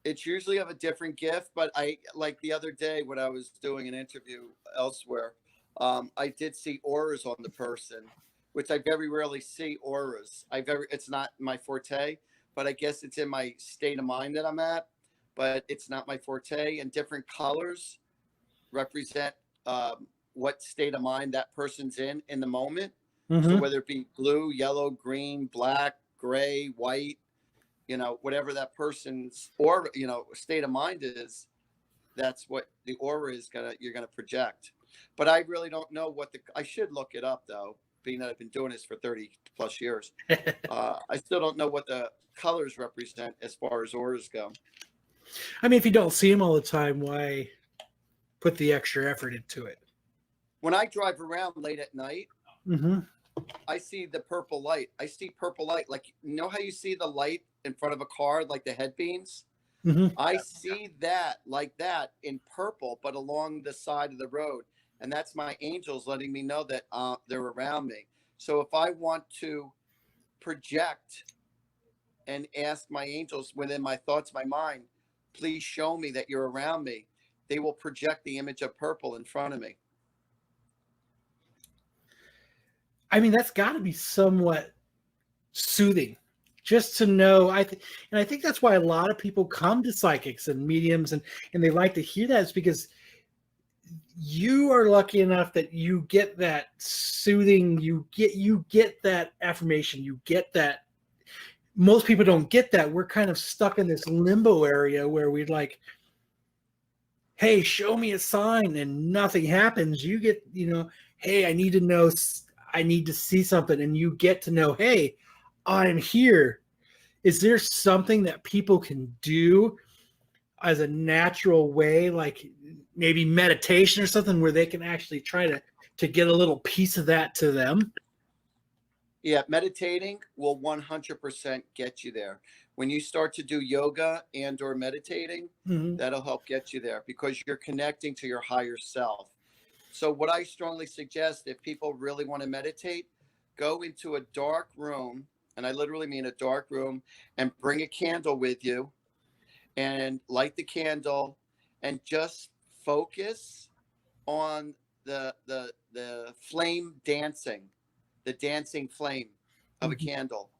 It's usually of a different gift, but I, like the other day when I was doing an interview elsewhere, I did see auras on the person, which I very rarely see auras. It's not my forte, but I guess it's in my state of mind that I'm at, but it's not my forte. And different colors represent what state of mind that person's in the moment. So whether it be blue, yellow, green, black, gray, white, you know, whatever that person's or, you know, state of mind is, that's what the aura is you're gonna project. But I really don't know I should look it up though, being that I've been doing this for 30 plus years. I still don't know what the colors represent as far as auras go. I mean, if you don't see them all the time, why put the extra effort into it? When I drive around late at night, I see the purple light. I see purple light. Like, you know how you see the light in front of a car, like the head beams? I see that like that in purple, but along the side of the road. And that's my angels letting me know that they're around me. So if I want to project and ask my angels within my thoughts, my mind, please show me that you're around me, they will project the image of purple in front of me. I mean, that's got to be somewhat soothing, just to know. And I think that's why a lot of people come to psychics and mediums, and they like to hear that. Is because you are lucky enough that you get that soothing, you get that affirmation, you get that. Most people don't get that. We're kind of stuck in this limbo area where we'd like, hey, show me a sign, and nothing happens. You get, you know, hey, I need to know. I need to see something, and you get to know, hey, I'm here. Is there something that people can do as a natural way, like maybe meditation or something, where they can actually try to get a little piece of that to them? Yeah, meditating will 100% get you there. When you start to do yoga and or meditating, that'll help get you there because you're connecting to your higher self. So what I strongly suggest, if people really want to meditate, go into a dark room, and I literally mean a dark room, and bring a candle with you and light the candle and just focus on the flame dancing. the dancing flame of a candle,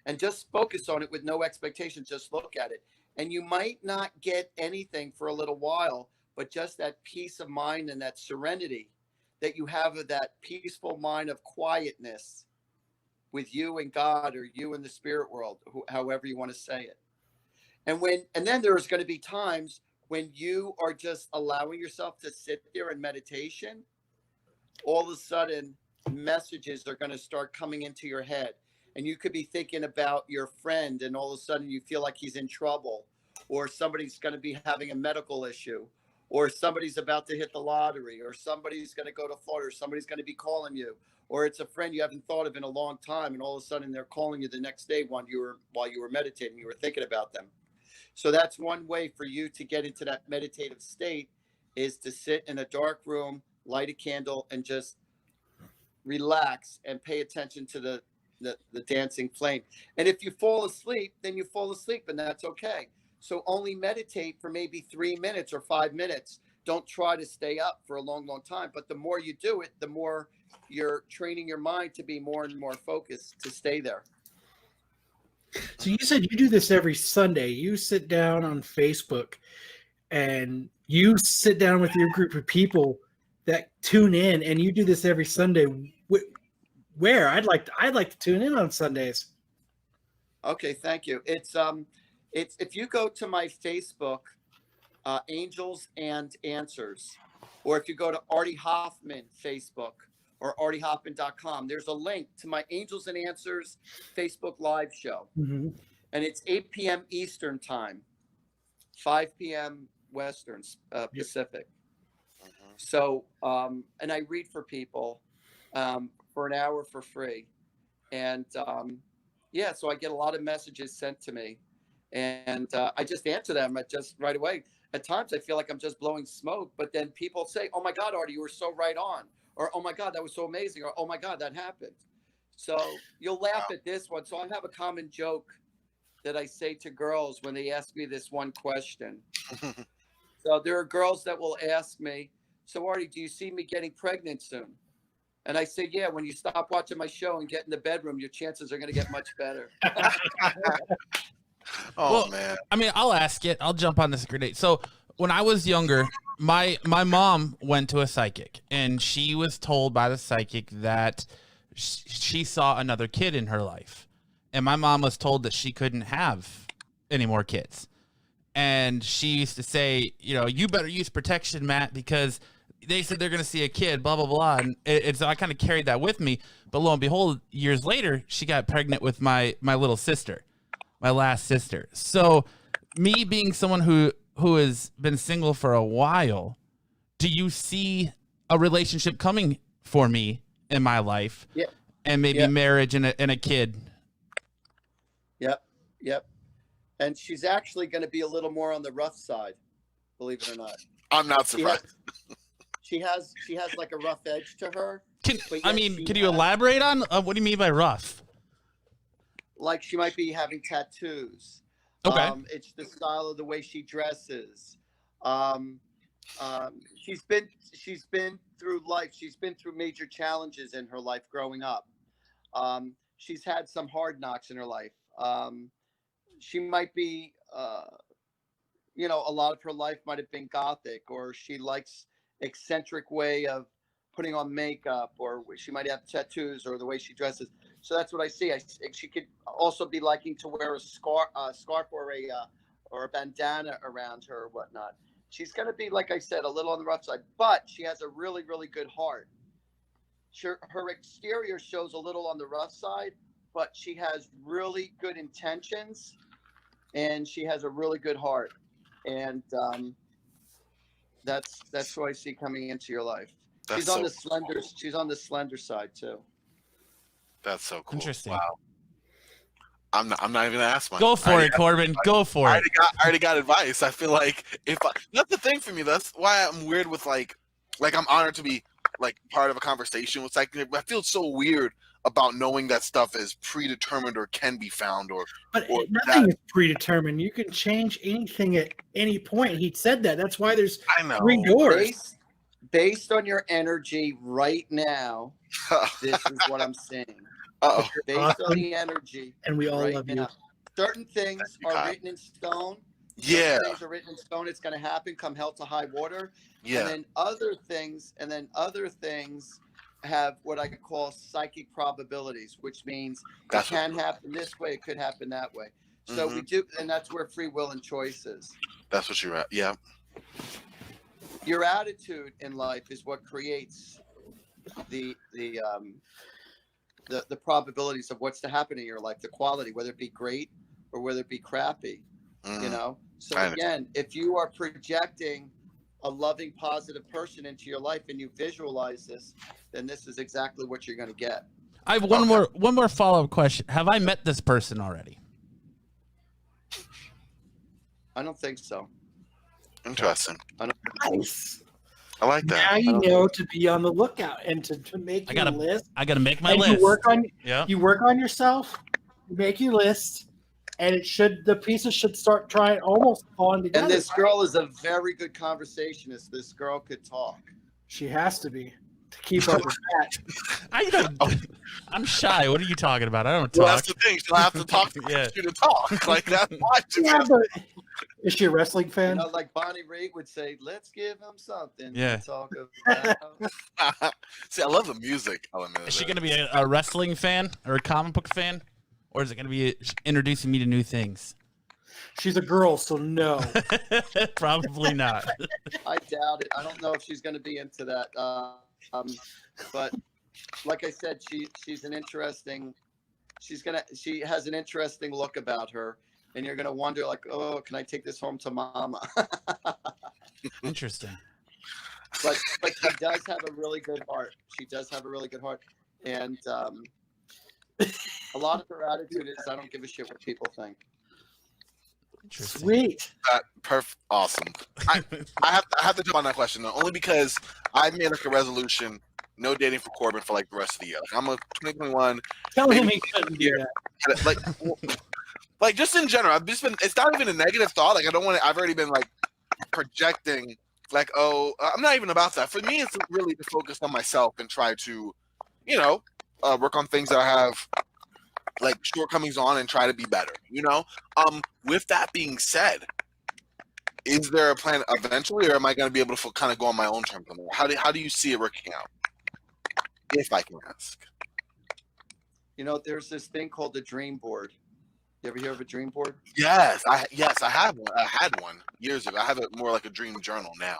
and just focus on it with no expectations. Just look at it. And you might not get anything for a little while, but just that peace of mind and that serenity that you have, of that peaceful mind of quietness with you and God, or you and the spirit world, however you want to say it. And then there's going to be times when you are just allowing yourself to sit there in meditation. All of a sudden, messages are going to start coming into your head, and you could be thinking about your friend, and all of a sudden you feel like he's in trouble, or somebody's going to be having a medical issue, or somebody's about to hit the lottery, or somebody's going to go to Florida, or somebody's going to be calling you, or it's a friend you haven't thought of in a long time, and all of a sudden they're calling you the next day while you were meditating, you were thinking about them. So that's one way for you to get into that meditative state, is to sit in a dark room, light a candle, and just relax and pay attention to the dancing flame. And if you fall asleep, then you fall asleep, and that's okay. So only meditate for maybe 3 minutes or 5 minutes. Don't try to stay up for a long, long time. But the more you do it, the more you're training your mind to be more and more focused to stay there. So you said you do this every Sunday. You sit down on Facebook and you sit down with your group of people that tune in, and you do this every Sunday. Where? I'd like to tune in on Sundays. Okay, thank you. It's if you go to my Facebook, Angels and Answers, or if you go to Artie Hoffman Facebook or artiehoffman.com, there's a link to my Angels and Answers Facebook live show. Mm-hmm. And it's 8 p.m. Eastern time, 5 p.m. Western Pacific. So, and I read for people for an hour for free. And yeah, so I get a lot of messages sent to me, and I just answer them just right away. At times I feel like I'm just blowing smoke, but then people say, "Oh my God, Artie, you were so right on," or "Oh my God, that was so amazing," or "Oh my God, that happened." So you'll laugh at this one. So I have a common joke that I say to girls when they ask me this one question. So there are girls that will ask me, "So Artie, do you see me getting pregnant soon?" And I say, "Yeah, when you stop watching my show and get in the bedroom, your chances are going to get much better." Man. I mean, I'll ask it. I'll jump on this grenade. So when I was younger, my mom went to a psychic, and she was told by the psychic that she saw another kid in her life. And my mom was told that she couldn't have any more kids. And she used to say, "You better use protection, Matt, because they said they're going to see a kid, blah, blah, blah." And so I kind of carried that with me. But lo and behold, years later, she got pregnant with my little sister, my last sister. So me being someone who has been single for a while, do you see a relationship coming for me in my life? Yeah. And maybe marriage and a kid? Yep. And she's actually going to be a little more on the rough side, believe it or not. I'm not surprised. She has like a rough edge to her. Can you elaborate on what do you mean by rough? Like she might be having tattoos. Okay. It's the style of the way she dresses. She's been through life. She's been through major challenges in her life growing up. She's had some hard knocks in her life. She might be, a lot of her life might have been gothic, or she likes eccentric way of putting on makeup, or she might have tattoos, or the way she dresses. So that's what I see. She could also be liking to wear a scarf or a bandana around her or whatnot. She's going to be, like I said, a little on the rough side, but she has a really, really good heart. Her exterior shows a little on the rough side, but she has really good intentions, and she has a really good heart. And that's who I see coming into your life. She's on the slender side too. That's so cool. Interesting. Wow. I'm not even gonna ask my. Go for it, Corbin. Go for it. I already got advice. I feel like that's the thing for me. That's why I'm weird with like I'm honored to be like part of a conversation with psychic. I feel so weird about knowing that stuff is predetermined or can be found but nothing is predetermined. You can change anything at any point. He said that. That's why there's 3 doors. based on your energy right now, this is what I'm saying. Uh-oh. Based on the energy, And we all right love you. now. Certain things are God. written in stone. Yeah. Certain things are written in stone. It's going to happen come hell to high water. Yeah. And then other things have what I could call psychic probabilities, which means it can happen this way, it could happen that way. So we do, and that's where free will and choice is. That's what you're at. Yeah. Your attitude in life is what creates the probabilities of what's to happen in your life, the quality, whether it be great or whether it be crappy. You know, so again, if you are projecting a loving, positive person into your life and you visualize this, then this is exactly what you're going to get. I have one more follow-up question. Have I met this person already? I don't think so. Interesting. Nice. I like that. Now you know to be on the lookout and to make your list. I gotta make my and list. You work on yourself, you make your list, and the pieces should start trying almost falling together. And this girl is a very good conversationist. This girl could talk. She has to be to keep up with that. I'm shy. What are you talking about? I don't talk. Well, that's the thing. She'll have to talk to you to talk. Like that's why. Is she a wrestling fan? You know, like Bonnie Raitt would say, "Let's give him something to talk about." See, I love the music element. Is she going to be a wrestling fan or a comic book fan, or is it going to be introducing me to new things? She's a girl, so no. Probably not. I doubt it. I don't know if she's going to be into that. But like I said, she's an interesting. She has an interesting look about her. And you're going to wonder, like, oh, can I take this home to mama? Interesting. But she does have a really good heart. She does have a really good heart. And a lot of her attitude is, I don't give a shit what people think. Interesting. Sweet. Perfect. Awesome. I have to jump on that question, though, only because I made like a resolution, no dating for Corbin for like the rest of the year. Like, I'm a 2021. Tell him he couldn't do that. Like just in general, I've just been. It's not even a negative thought. Like I don't want to. I've already been like projecting. Like I'm not even about that. For me, it's really to focus on myself and try to, work on things that I have like shortcomings on and try to be better. With that being said, is there a plan eventually, or am I going to be able to kind of go on my own terms on that? How do you see it working out? If I can ask. There's this thing called the dream board. You ever hear of a dream board? Yes, I have one. I had one years ago. I have it more like a dream journal now.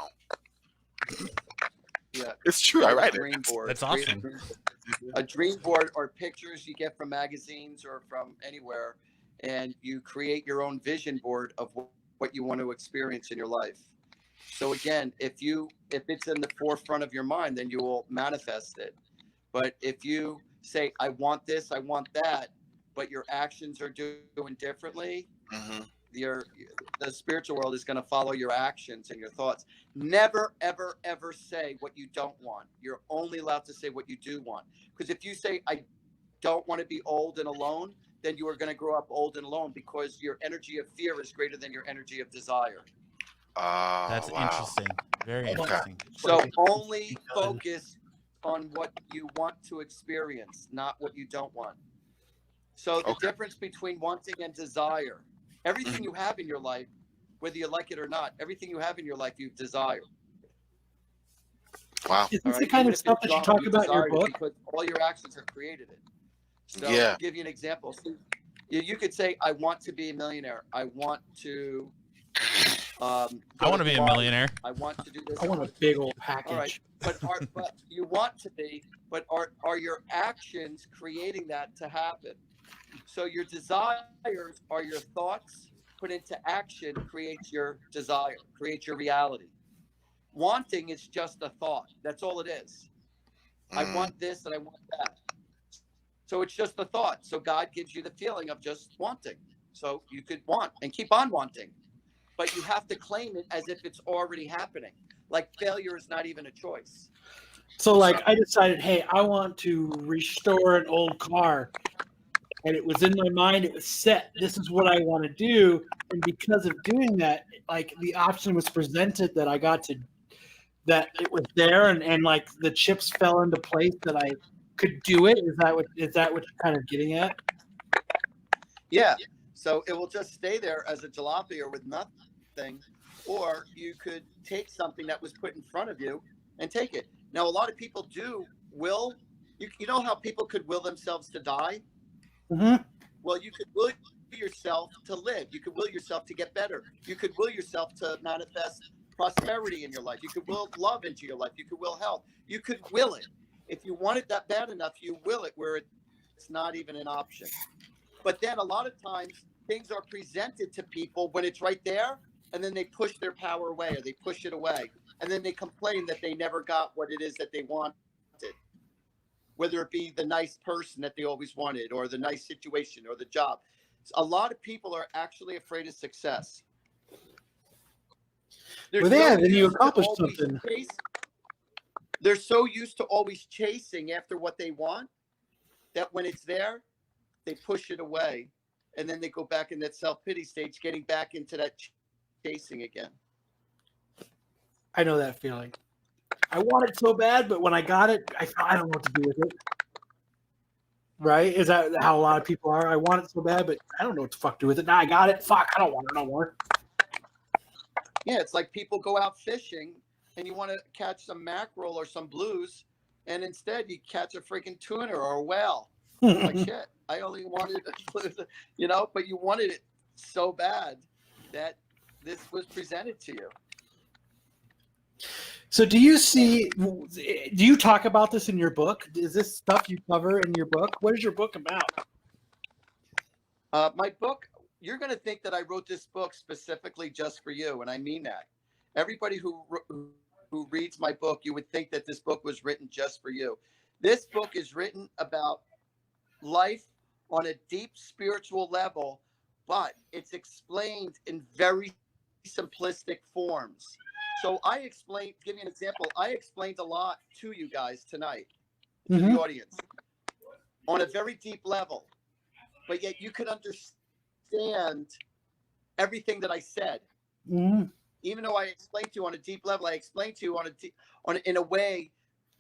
Yeah, it's true. I write dream board. That's awesome. A dream board are pictures you get from magazines or from anywhere, and you create your own vision board of what you want to experience in your life. So again, if it's in the forefront of your mind, then you will manifest it. But if you say, I want this, I want that, but your actions are doing differently, the spiritual world is going to follow your actions and your thoughts. Never, ever, ever say what you don't want. You're only allowed to say what you do want. Because if you say, I don't want to be old and alone, then you are going to grow up old and alone because your energy of fear is greater than your energy of desire. That's interesting. Very interesting. So only focus on what you want to experience, not what you don't want. So the difference between wanting and desire, everything you have in your life, whether you like it or not, everything you have in your life, you desire. Wow. Is this the kind of stuff that you talk about in your book? Because all your actions have created it. So I'll give you an example. So you could say, I want to be a millionaire. I want to... I want to be a millionaire. I want to do this. I want a big old package. All right, but you want to be, but are your actions creating that to happen? So your desires are your thoughts put into action creates your desire, creates your reality. Wanting is just a thought. That's all it is. I want this and I want that. So it's just a thought. So God gives you the feeling of just wanting. So you could want and keep on wanting. But you have to claim it as if it's already happening. Like failure is not even a choice. So like I decided, hey, I want to restore an old car. And it was in my mind, it was set. This is what I want to do. And because of doing that, like the option was presented that I got to that it was there and like the chips fell into place that I could do it? Is that what you're kind of getting at? Yeah. So it will just stay there as a jalopy or with nothing, or you could take something that was put in front of you and take it. Now, a lot of people do will. You know how people could will themselves to die? Mm-hmm. Well, you could will yourself to live. You could will yourself to get better. You could will yourself to manifest prosperity in your life. You could will love into your life. You could will health. You could will it. If you want it that bad enough, you will it where it's not even an option. But then a lot of times things are presented to people when it's right there, and then they push their power away or they push it away. And then they complain that they never got what it is that they wanted. Whether it be the nice person that they always wanted or the nice situation or the job. A lot of people are actually afraid of success. Well, yeah, then you accomplish something. They're so used to always chasing after what they want that when it's there, they push it away. And then they go back in that self-pity stage, getting back into that chasing again. I know that feeling. I want it so bad, but when I got it, I don't know what to do with it. Right? Is that how a lot of people are? I want it so bad, but I don't know what the fuck to do with it. Now I got it. Fuck, I don't want it no more. Yeah, it's like people go out fishing and you want to catch some mackerel or some blues, and instead you catch a freaking tuna or a whale. Like shit, I only wanted it, but you wanted it so bad that this was presented to you. So do you talk about this in your book? Is this stuff you cover in your book? What is your book about? My book, you're going to think that I wrote this book specifically just for you, and I mean that. Everybody who reads my book, you would think that this book was written just for you. This book is written about life on a deep spiritual level, but it's explained in very simplistic forms. So give you an example. I explained a lot to you guys tonight, to the audience, on a very deep level, but yet you could understand everything that I said. Mm-hmm. Even though I explained to you on a deep level, I explained to you in a way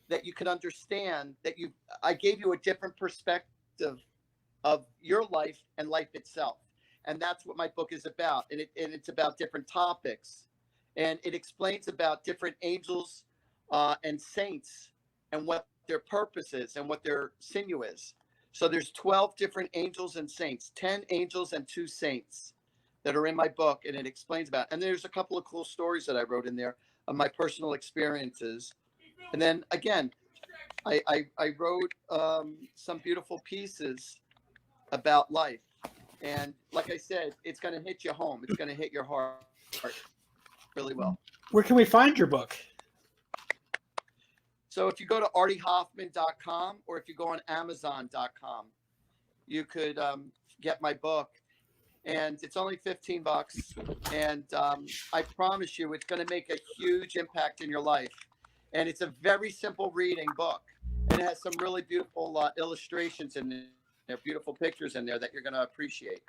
that you could understand that I gave you a different perspective of your life and life itself. And that's what my book is about. And it's about different topics. And it explains about different angels and saints and what their purpose is and what their sinew is. So there's 12 different angels and saints, 10 angels and 2 saints that are in my book. And it explains about, and there's a couple of cool stories that I wrote in there of my personal experiences. And then again, I wrote some beautiful pieces about life. And like I said, it's going to hit you home. It's going to hit your heart really well. Where can we find your book? So if you go to artiehoffman.com or if you go on amazon.com, you could get my book. And it's only $15. And I promise you, it's going to make a huge impact in your life. And it's a very simple reading book. And it has some really beautiful illustrations in there, beautiful pictures in there that you're going to appreciate.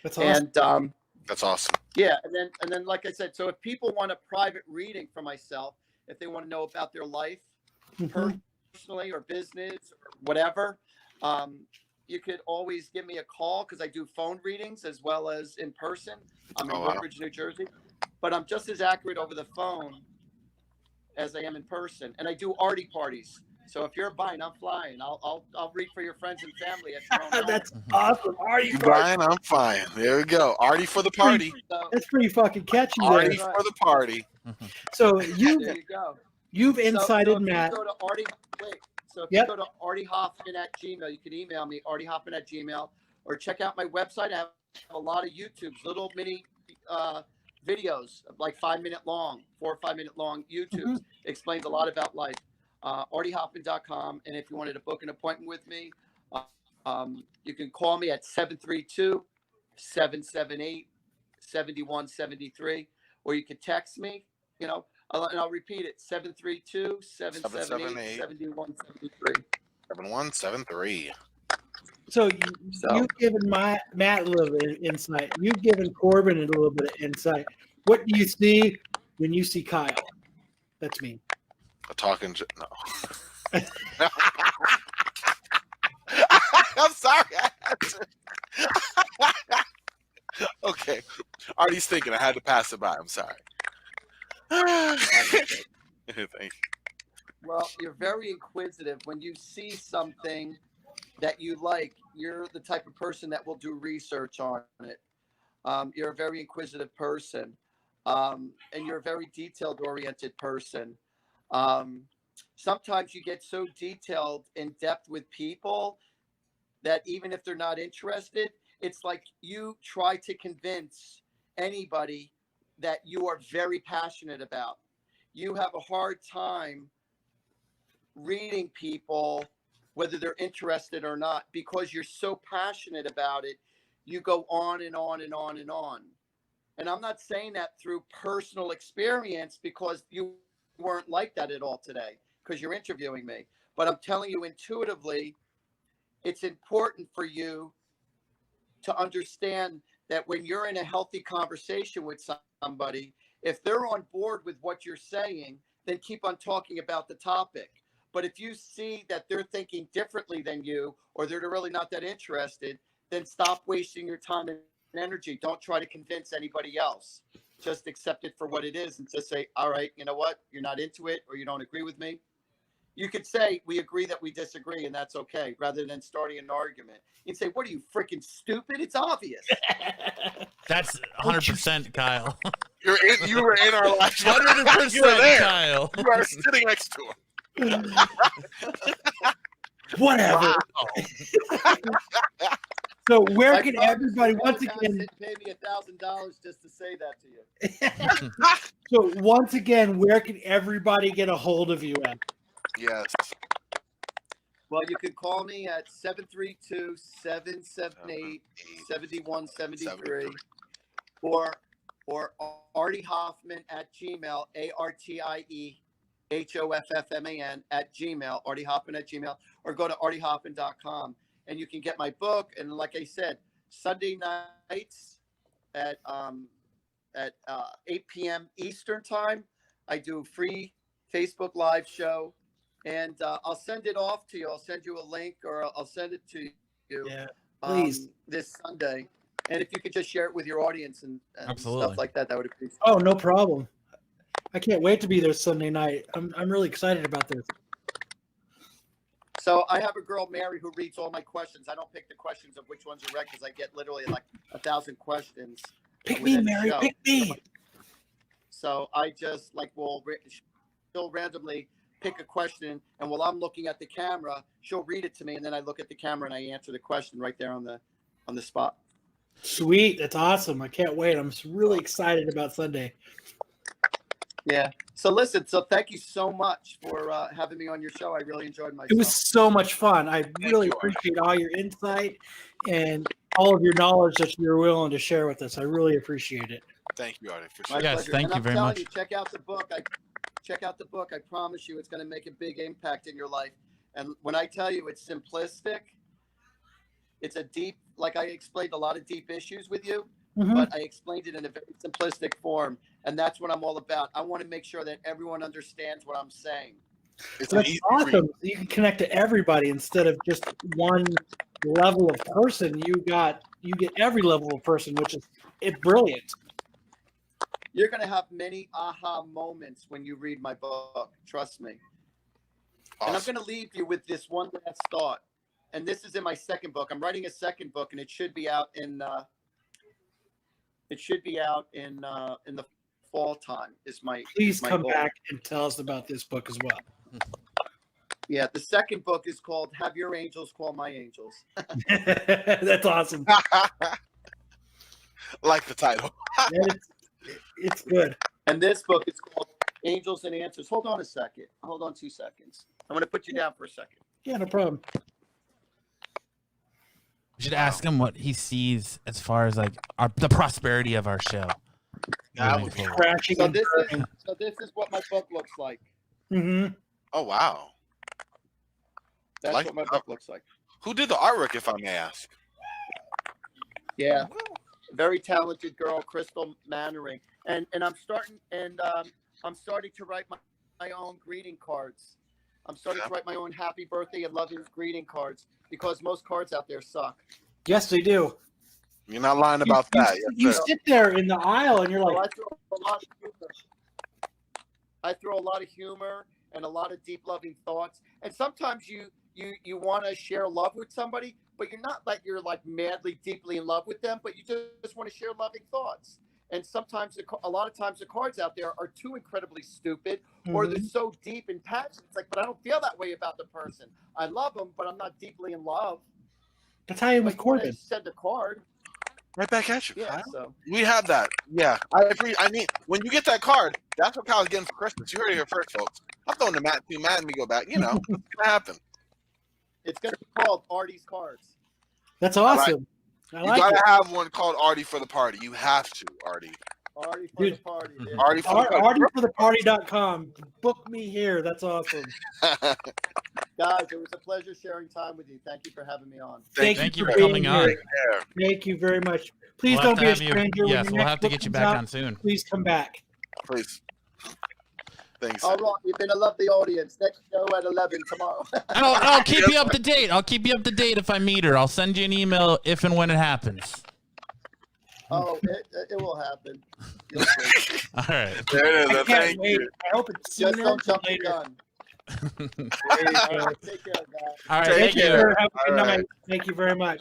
That's awesome. And That's awesome. yeah, and then like I said, so if people want a private reading for myself, if they want to know about their life personally or business or whatever, you could always give me a call because I do phone readings as well as in person. I'm in Woodbridge, New Jersey, but I'm just as accurate over the phone as I am in person. And I do Artie parties. So if you're buying, I'm flying. I'll read for your friends and family at your own That's awesome. Artie, You buying? I'm fine. There we go. Artie for the party. That's pretty fucking catchy. Artie There. for the party. So there you go. You've incited so Matt. You go to Artie, so if you go to Artie Hoffman at Gmail, you can email me, Artie Hoffman at Gmail, or check out my website. I have a lot of YouTubes, little mini videos, like 5-minute long, 4 or 5 minute long YouTubes. Explains a lot about life. ArtieHoffman.com. And if you wanted to book an appointment with me, you can call me at 732-778-7173, or you can text me, and I'll repeat it, 732-778-7173. 7173. So you've given Matt a little bit of insight. You've given Corbin a little bit of insight. What do you see when you see Kyle? That's me. A talking no. I'm sorry. Okay. Artie's thinking. I had to pass it by. I'm sorry. Thank you. Well, you're very inquisitive. When you see something that you like, you're the type of person that will do research on it. You're a very inquisitive person, and you're a very detailed-oriented person. Sometimes you get so detailed in depth with people that even if they're not interested, it's like you try to convince anybody that you are very passionate about. You have a hard time reading people, whether they're interested or not, because you're so passionate about it. You go on and on and on and on. And I'm not saying that through personal experience, because you weren't like that at all today, because you're interviewing me. But I'm telling you intuitively, it's important for you to understand that when you're in a healthy conversation with somebody, if they're on board with what you're saying, then keep on talking about the topic. But if you see that they're thinking differently than you, or they're really not that interested, then stop wasting your time and energy. Don't try to convince anybody else. Just accept it for what it is and just say, all right, you know what? You're not into it, or you don't agree with me. You could say, we agree that we disagree, and that's okay, rather than starting an argument. You'd say, what are you, freaking stupid? It's obvious. That's 100% Kyle. You were in our life. 100% You were there. Kyle. You are sitting next to him. Whatever. Wow. So where I can promise everybody you once won't again? have to pay me $1,000 just to say that to you. So once again, where can everybody get a hold of you at? Yes. Well, you can call me at 732-778-7173 or Artie Hoffman at Gmail, ARTIEHOFFMAN at Gmail, Artie Hoffman at Gmail, or go to artiehoffman.com. And you can get my book. And like I said, Sunday nights at 8 p.m. Eastern time, I do a free Facebook Live show. And I'll send it off to you. I'll send you a link, or I'll send it to you. Yeah, please. This Sunday. And if you could just share it with your audience and Absolutely. stuff like that, that would appreciate. Oh, no problem. I can't wait to be there Sunday night. I'm really excited about this. So I have a girl, Mary, who reads all my questions. I don't pick the questions of which ones are right, because I get literally like 1,000 questions. Pick me, within the Mary. show. Pick me. So I just she'll randomly pick a question, and while I'm looking at the camera, she'll read it to me, and then I look at the camera and I answer the question right there on the spot. Sweet. That's awesome. I can't wait. I'm really excited about Sunday. Yeah. So listen. So thank you so much for having me on your show. I really enjoyed myself. It was so much fun. I really you, appreciate all your insight and all of your knowledge that you're willing to share with us. I really appreciate it. Thank you, Artie, for My sure. Yes, pleasure. thank And you I'm very telling much. You, check out the book. I promise you, it's going to make a big impact in your life. And when I tell you it's simplistic, it's a deep, like I explained a lot of deep issues with you, but I explained it in a very simplistic form. And that's what I'm all about. I want to make sure that everyone understands what I'm saying. It's an That's easy awesome. read. You can connect to everybody instead of just one level of person. You get every level of person, which is brilliant. You're going to have many aha moments when you read my book. Trust me. And I'm Awesome. going to leave you with this one last thought. And this is in my second book. I'm writing a second book, and it should be out in the fall time. Please is my come goal. back and tell us about this book as well. Yeah, the second book is called "Have Your Angels Call My Angels." That's awesome. Like the title. It's good. And this book is called "Angels and Answers." Hold on a second. Hold on 2 seconds. I'm going to put you down for a second. Yeah, no problem. We should ask him what he sees as far as like the prosperity of our show. That moving would be forward. Crashing So and burning. this is what my book looks like. Mm-hmm. Oh, wow. That's Like what my the book looks like. Who did the artwork, if I may ask? Yeah, very talented girl, Crystal Mannering, and I'm starting to write my my own greeting cards. I'm starting to write my own happy birthday and loving greeting cards because most cards out there suck. Yes, they do. You're not lying about that. You sit there in the aisle and you're So like, I throw a lot of humor and a lot of deep loving thoughts. And sometimes you want to share love with somebody, but you're not like you're like madly, deeply in love with them, but you just want to share loving thoughts. And sometimes, a lot of times, the cards out there are too incredibly stupid, or they're so deep and passionate. It's like, but I don't feel that way about the person. I love them, but I'm not deeply in love. that's how you with Corbin. Send a card. Right back at you. Yeah. So We have that. Yeah, I agree. I mean, when you get that card, that's what Kyle's getting for Christmas. You heard it here first, folks. I'm throwing the mat too mad and we go back. You know, what's gonna happen? it's going to be called Artie's Cards. That's awesome. I You like gotta it. have one called Artie for the party. You have to, Artie. Artie for the party. Yeah. Artie for the party. ArtieForTheParty.com. Book me here. That's awesome. Guys, it was a pleasure sharing time with you. Thank you for having me on. Thank you for being coming on. here. Thank you very much. Please We'll don't have be to a have you- stranger. Yes, When we'll your have to next get you book back comes on out, soon. Please come back. Please. Thanks. All right, you've been a lovely audience. Next show at 11 tomorrow. I'll keep you up to date. I'll keep you up to date if I meet her. I'll send you an email if and when it happens. Oh, it will happen. You'll see. All right. There it is. I can't Thank wait. you. I hope it's Just sooner don't than jump the later. gun. There you All go. right, take care, guys. All right. Take Thank you. care. Have a good All right. night. Thank you very much.